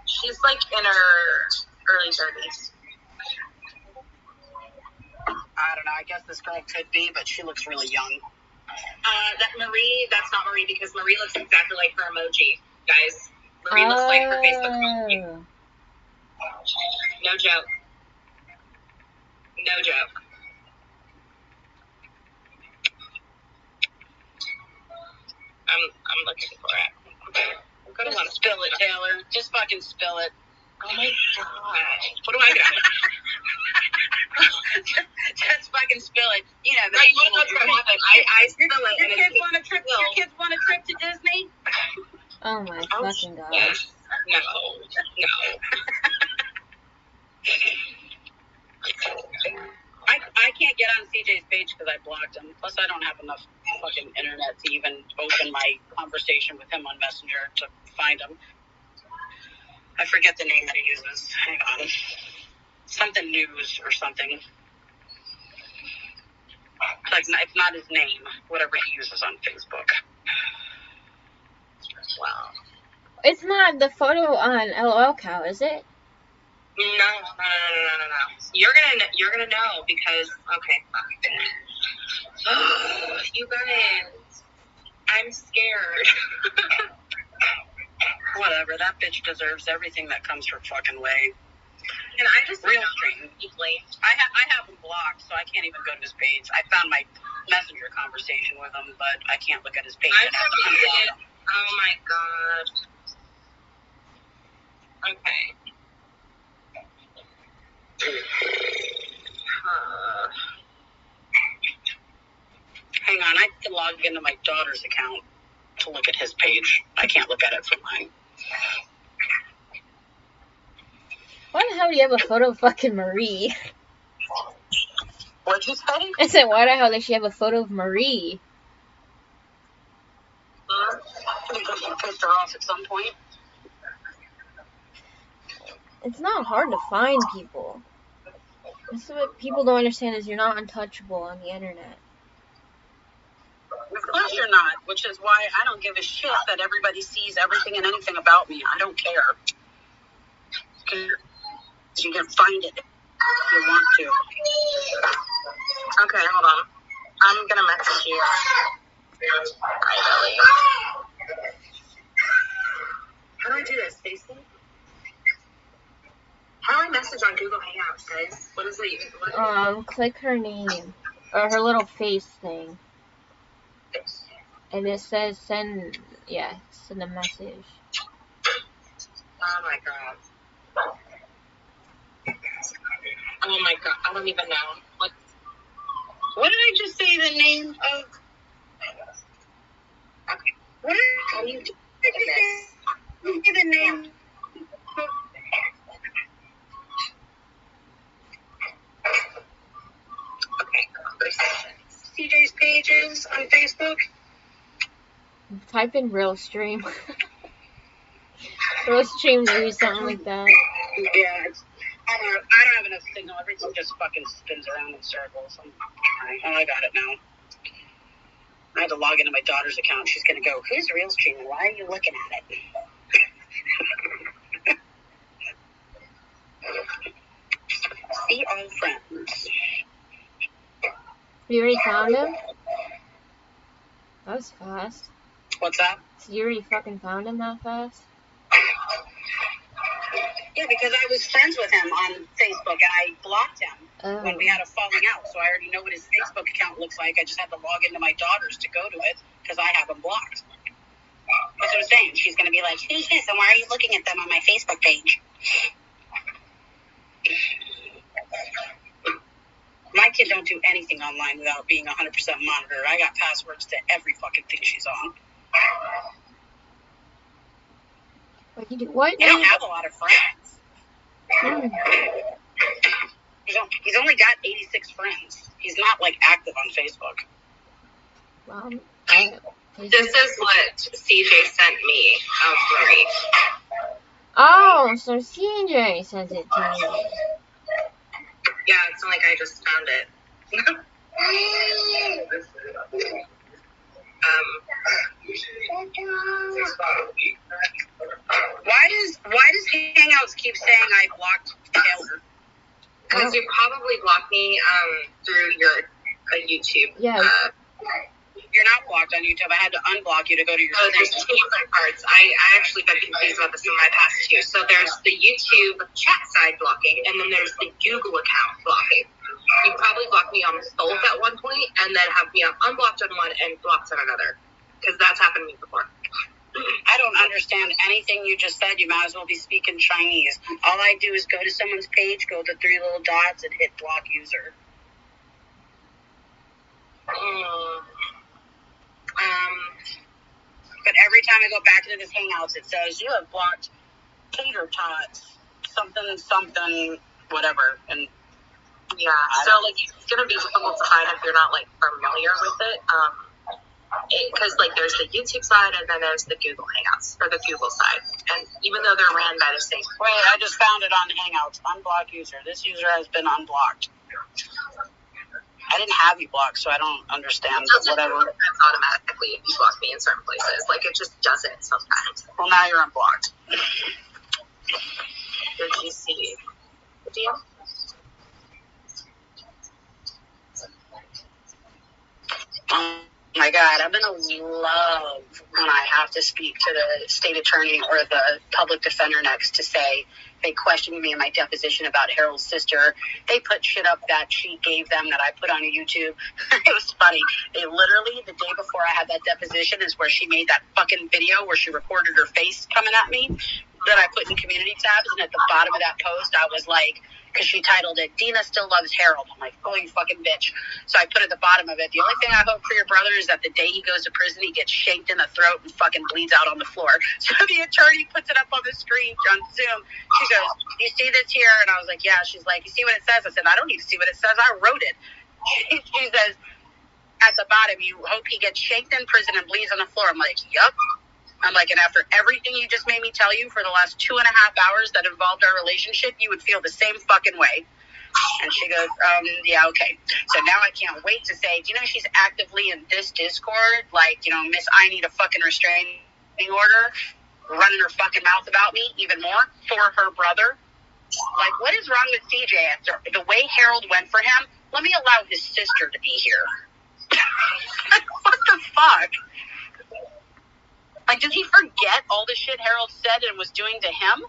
She's like in her early 30s. I guess this girl could be, but she looks really young. That's not Marie, because Marie looks exactly like her emoji, guys. Marie looks like her Facebook emoji. No joke. No joke. I'm looking for it. I'm gonna want to spill it, Taylor. Just fucking spill it. Oh my god. What do I got? Just fucking spill it. You know, Right, what's gonna happen? I spill it. Your kids want a trip. Your kids want a trip to Disney? Oh my fucking god. Yes. No. I can't get on CJ's page because I blocked him. Plus, I don't have enough fucking internet to even open my conversation with him on Messenger to find him. I forget the name that he uses. Hang on. Something news or something. Like, it's not his name. Whatever he uses on Facebook. Wow. It's not the photo on LOL Cow, is it? No. You're gonna know because okay. You guys, I'm scared. Whatever. That bitch deserves everything that comes her fucking way. And I just real stream deeply. I have him blocked, so I can't even go to his page. I found my Messenger conversation with him, but I can't look at his page. Oh my god. Okay. Hang on, I have to log into my daughter's account to look at his page. I can't look at it from mine. Why the hell do you have a photo of fucking Marie? What'd you say? I said, why the hell does she have a photo of Marie? Because you pissed her off at some point. It's not hard to find people. This is what people don't understand is you're not untouchable on the internet. Of course you're not, which is why I don't give a shit that everybody sees everything and anything about me. I don't care. You can find it if you want to. Okay, hold on. I'm gonna message you. How do I do this, Stacey? How do I message on Google Hangouts, guys? What is it? Click her name or her little face thing, and it says send a message. Oh my god. Oh my god, I don't even know. What did I just say the name of? Okay. What how do you do this? Say the name. Okay, conversations. CJ's pages on Facebook. Type in real stream. Real stream, maybe something like that. Yeah, I don't have enough signal. Everything just fucking spins around in circles. I got it now. I had to log into my daughter's account. She's gonna go, who's real streaming? Why are you looking at it? See all friends. You already found him? That was fast. What's that? So you already fucking found him that fast? Yeah, because I was friends with him on Facebook and I blocked him when we had a falling out. So I already know what his Facebook account looks like. I just had to log into my daughter's to go to it because I have him blocked. That's what I'm saying. She's going to be like, who's this and why are you looking at them on my Facebook page? My kid don't do anything online without being 100% monitored. I got passwords to every fucking thing she's on. What you do? What? You don't have a lot of friends. He's only got 86 friends. He's not like active on Facebook. Wow. This is what CJ sent me of Marie. Oh, so CJ sent it to me. Yeah, it's not like I just found it. Why does Hangouts keep saying I blocked Taylor? Because you probably blocked me through your YouTube. Yeah. You're not blocked on YouTube. I had to unblock you to go to your there's two different parts. I actually got confused about this in my past too. So there's the YouTube chat side blocking, and then there's the Google account blocking. You probably blocked me on both at one point, and then have me unblocked on one and blocked on another. Because that's happened to me before. I don't understand anything you just said. You might as well be speaking Chinese. All I do is go to someone's page, go to the 3 little dots, and hit block user. But every time I go back into this Hangouts, it says, you have blocked tater tots, something, whatever. And yeah, so, like, it's going to be difficult to find if you're not, like, familiar with it. Because, like, there's the YouTube side, and then there's the Google Hangouts, or the Google side. And even though they're ran by the same... Wait, I just found it on Hangouts. Unblock user. This user has been unblocked. I didn't have you blocked, so I don't understand. It doesn't whatever. automatically if you block me in certain places. Like, it just does it sometimes. Well, now you're unblocked. Did you see the deal? Oh my God, I'm gonna love when I have to speak to the state attorney or the public defender next to say they questioned me in my deposition about Harold's sister. They put shit up that she gave them that I put on YouTube. It was funny. They literally, the day before I had that deposition is where she made that fucking video where she recorded her face coming at me that I put in community tabs. And at the bottom of that post, I was like, because she titled it, Deana still loves Harold. I'm like, oh, you fucking bitch. So I put at the bottom of it, the only thing I hope for your brother is that the day he goes to prison, he gets shanked in the throat and fucking bleeds out on the floor. So the attorney puts it up on the screen on Zoom. She goes, you see this here? And I was like, yeah. She's like, you see what it says? I said, I don't need to see what it says. I wrote it. She says, at the bottom, you hope he gets shanked in prison and bleeds on the floor. I'm like, yup. I'm like, and after everything you just made me tell you for the last 2.5 hours that involved our relationship, you would feel the same fucking way. And she goes, yeah, okay. So now I can't wait to say, do you know she's actively in this Discord? Like, you know, Miss, I need a fucking restraining order, running her fucking mouth about me even more for her brother. Like, what is wrong with CJ? After the way Harold went for him, let me allow his sister to be here. What the fuck? Like, does he forget all the shit Harold said and was doing to him?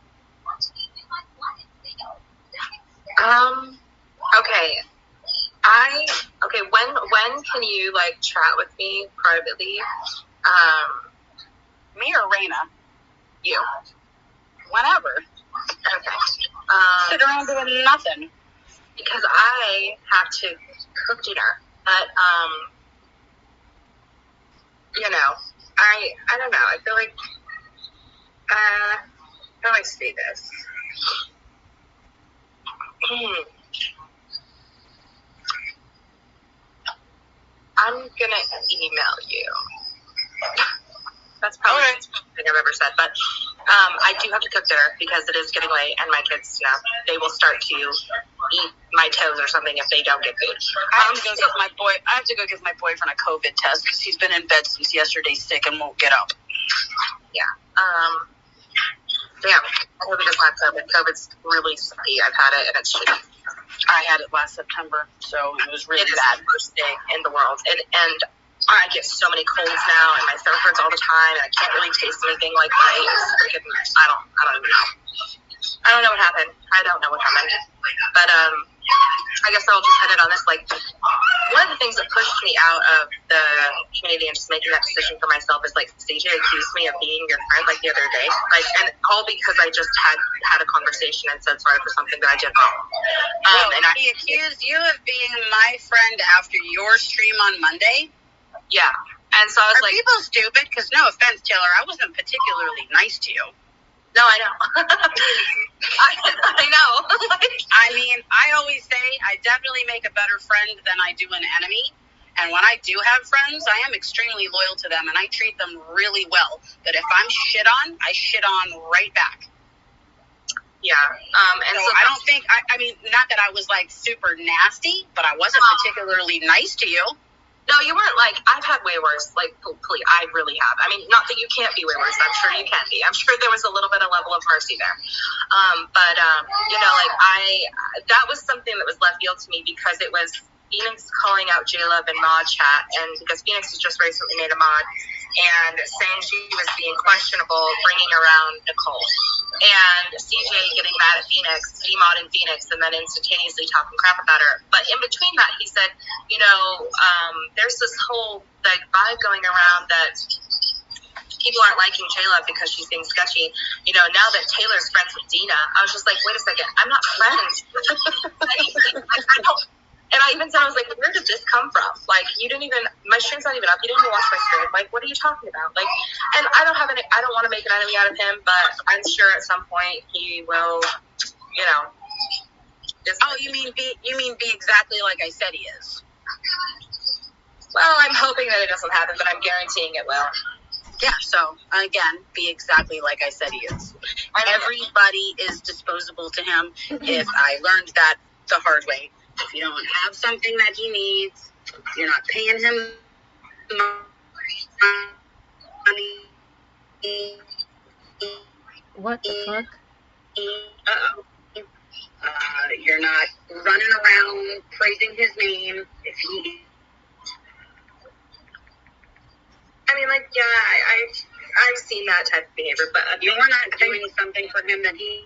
Okay. When can you, like, chat with me privately? Me or Reina? You. Whenever. Okay. Sit around doing nothing. Because I have to cook dinner. But, you know, I don't know. I feel like, how do I say this? I'm gonna email you. That's probably the best thing I've ever said. But I do have to cook dinner because it is getting late, and my kids, you know, they will start to eat my toes or something if they don't get food. I have to go give my boyfriend a COVID test because he's been in bed since yesterday sick and won't get up. Yeah. Damn. I hope he doesn't have COVID. COVID's really sucky. I've had it, and it's shitty. I had it last September, so it was really bad. It is the worst thing in the world. And I get so many colds now, and my throat hurts all the time, and I can't really taste anything like right. It's freaking, I don't even know. I don't know what happened. I don't know what happened. But, I guess I'll just end it on this. Like, one of the things that pushed me out of the community and just making that decision for myself is, like, CJ accused me of being your friend, like, the other day. Like, and all because I just had a conversation and said sorry for something that I did wrong. He accused you of being my friend after your stream on Monday? Yeah. And so I was like... Are people stupid? Because, no offense, Taylor, I wasn't particularly nice to you. No, I know. I know. I mean, I always say I definitely make a better friend than I do an enemy. And when I do have friends, I am extremely loyal to them, and I treat them really well. But if I'm shit on, I shit on right back. Yeah. And so I don't think, I mean, not that I was, like, super nasty, but I wasn't particularly nice to you. No, you weren't like, I've had way worse. Like, please, I really have. I mean, not that you can't be way worse. I'm sure you can be. I'm sure there was a little bit of level of mercy there. But you know, like, that was something that was left field to me because it was Phoenix calling out J-Love in mod chat, and because Phoenix has just recently made a mod, and saying she was being questionable bringing around Nicole. And CJ getting mad at Phoenix, demodding Phoenix, and then instantaneously talking crap about her. But in between that, he said, you know, there's this whole like vibe going around that people aren't liking J-Love because she's being sketchy. You know, now that Taylor's friends with Deana, I was just like, wait a second, I'm not friends. I don't. And I even said, I was like, where did this come from? Like, you didn't even, my stream's not even up. You didn't even watch my stream. Like, what are you talking about? Like, and I don't want to make an enemy out of him, but I'm sure at some point he will, you know. You mean be exactly like I said he is? Well, I'm hoping that it doesn't happen, but I'm guaranteeing it will. Yeah, so, again, be exactly like I said he is. Everybody is disposable to him. If I learned that the hard way. If you don't have something that he needs, you're not paying him money. What the fuck? You're not running around praising his name. If he... I mean, like, yeah, I've seen that type of behavior, but you're not doing something for him that he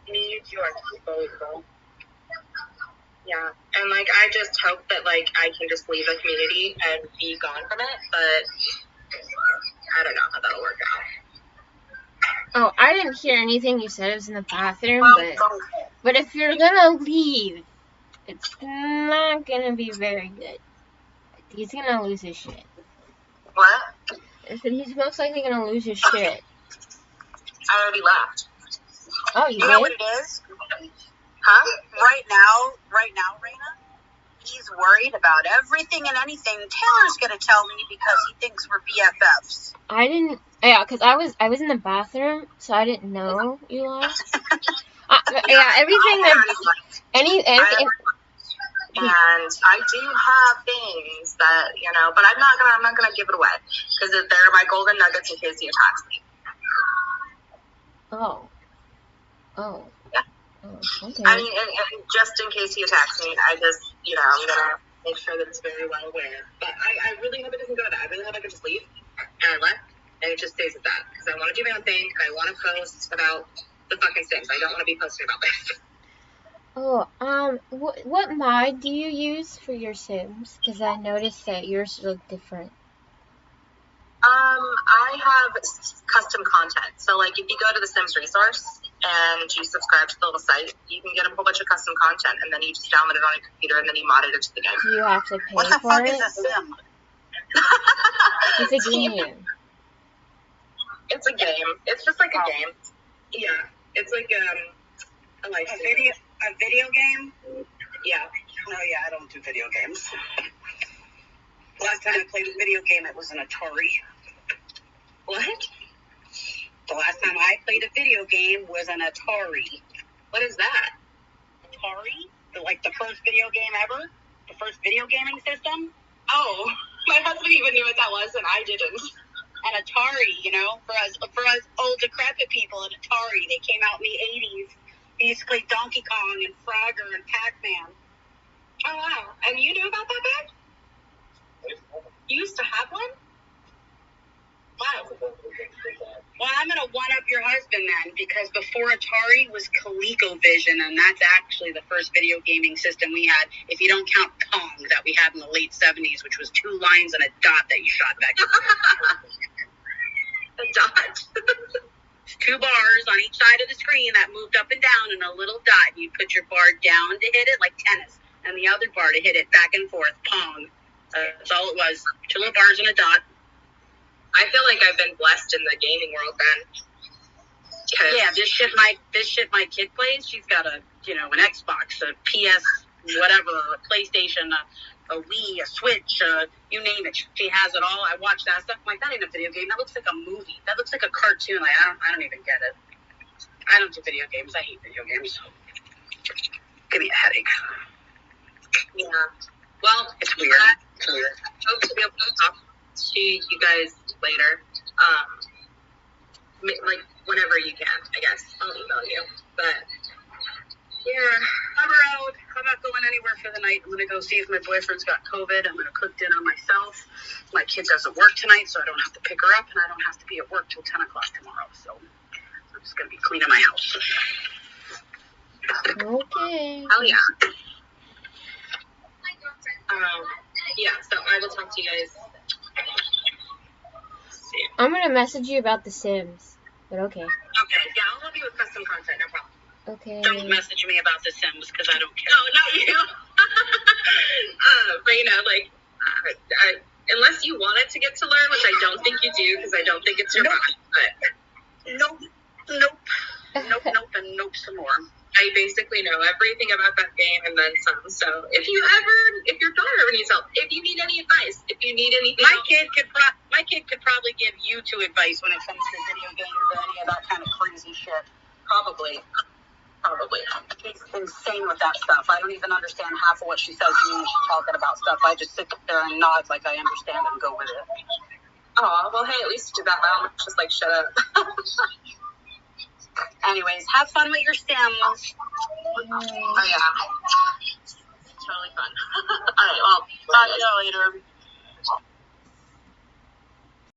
needs, you are disposable. Yeah, and, like, I just hope that, like, I can just leave the community and be gone from it, but I don't know how that'll work out. Oh, I didn't hear anything you said. It was in the bathroom, but if you're gonna leave, it's not gonna be very good. He's gonna lose his shit. What? I said he's most likely gonna lose his shit. I already left. Oh, you know did? what it is? Huh? Right now, Reina, he's worried about everything and anything Taylor's gonna tell me because he thinks we're BFFs. I didn't. Yeah, because I was in the bathroom, so I didn't know you lost. Yeah, everything that anything. And I do have things that, you know, but I'm not gonna give it away because they're my golden nuggets in case he attacks me. Oh. Yeah. Oh, okay. I mean, and just in case he attacks me, I just, you know, I'm gonna make sure that it's very well aware. But I really hope it doesn't go to that. I really hope I can just leave, and I left, and it just stays at that. Because I want to do my own thing. I want to post about the fucking Sims. I don't want to be posting about this. Oh, what mod do you use for your Sims? Because I noticed that yours look different. I have custom content. So, like, if you go to the Sims resource and you subscribe to the little site, you can get a whole bunch of custom content, and then you just download it on your computer, and then you mod it into the game. Do you have to pay what the for fuck it? is a Sim? It's a game. It's a game. It's just like a game. Yeah. It's like a video game? Yeah. No, yeah, I don't do video games. Last time I played a video game, it was an Atari. What? The last time I played a video game was an Atari. What is that? Atari? Like the first video game ever? The first video gaming system? Oh, my husband even knew what that was, and I didn't. An Atari, you know, for us old decrepit people, an Atari. They came out in the 80s. We used to play Donkey Kong and Frogger and Pac-Man. Oh, wow. And you knew about that back? You used to have one? Wow. Well, I'm going to one-up your husband then, because before Atari was ColecoVision, and that's actually the first video gaming system we had, if you don't count Pong that we had in the late 70s, which was 2 lines and a dot that you shot back. A dot? 2 bars on each side of the screen that moved up and down, and a little dot. You put your bar down to hit it, like tennis, and the other bar to hit it back and forth, Pong. That's all it was. 2 little bars and a dot. I feel like I've been blessed in the gaming world then. Yeah, this shit my kid plays. She's got an Xbox, a PS, whatever, a PlayStation, a Wii, a Switch, you name it. She has it all. I watch that stuff. I'm like, that ain't a video game. That looks like a movie. That looks like a cartoon. Like, I don't even get it. I don't do video games. I hate video games. Give me a headache. Yeah. Well, It's weird. I hope to be able to talk to you guys later. Like, whenever you can, I guess. I'll email you. But, yeah. I'm not going anywhere for the night. I'm going to go see if my boyfriend's got COVID. I'm going to cook dinner myself. My kid doesn't work tonight, so I don't have to pick her up, and I don't have to be at work till 10 o'clock tomorrow. So I'm just going to be cleaning my house. Okay. Oh, yeah. Yeah, so I will talk to you guys. See. I'm gonna message you about The Sims, but okay. Okay, yeah, I'll help you with custom content, no problem. Okay. Don't message me about The Sims, because I don't care. No, not you. Reina, like, unless you wanted to get to learn, which I don't think you do, because I don't think it's your vibe, but... Nope, and nope some more. I basically know everything about that game and then some. So if your daughter ever needs help, if you need any advice, if you need anything, My kid could probably give you 2 advice when it comes to video games or any of that kind of crazy shit. probably. He's insane with that stuff. I don't even understand half of what she says to me when she's talking about stuff. I just sit there and nod like I understand and go with it. Oh, well, hey, at least you did that. I don't just like shut up. Anyways, have fun with your Sims. Oh yeah, it's totally fun. All right, well, Talk to you later.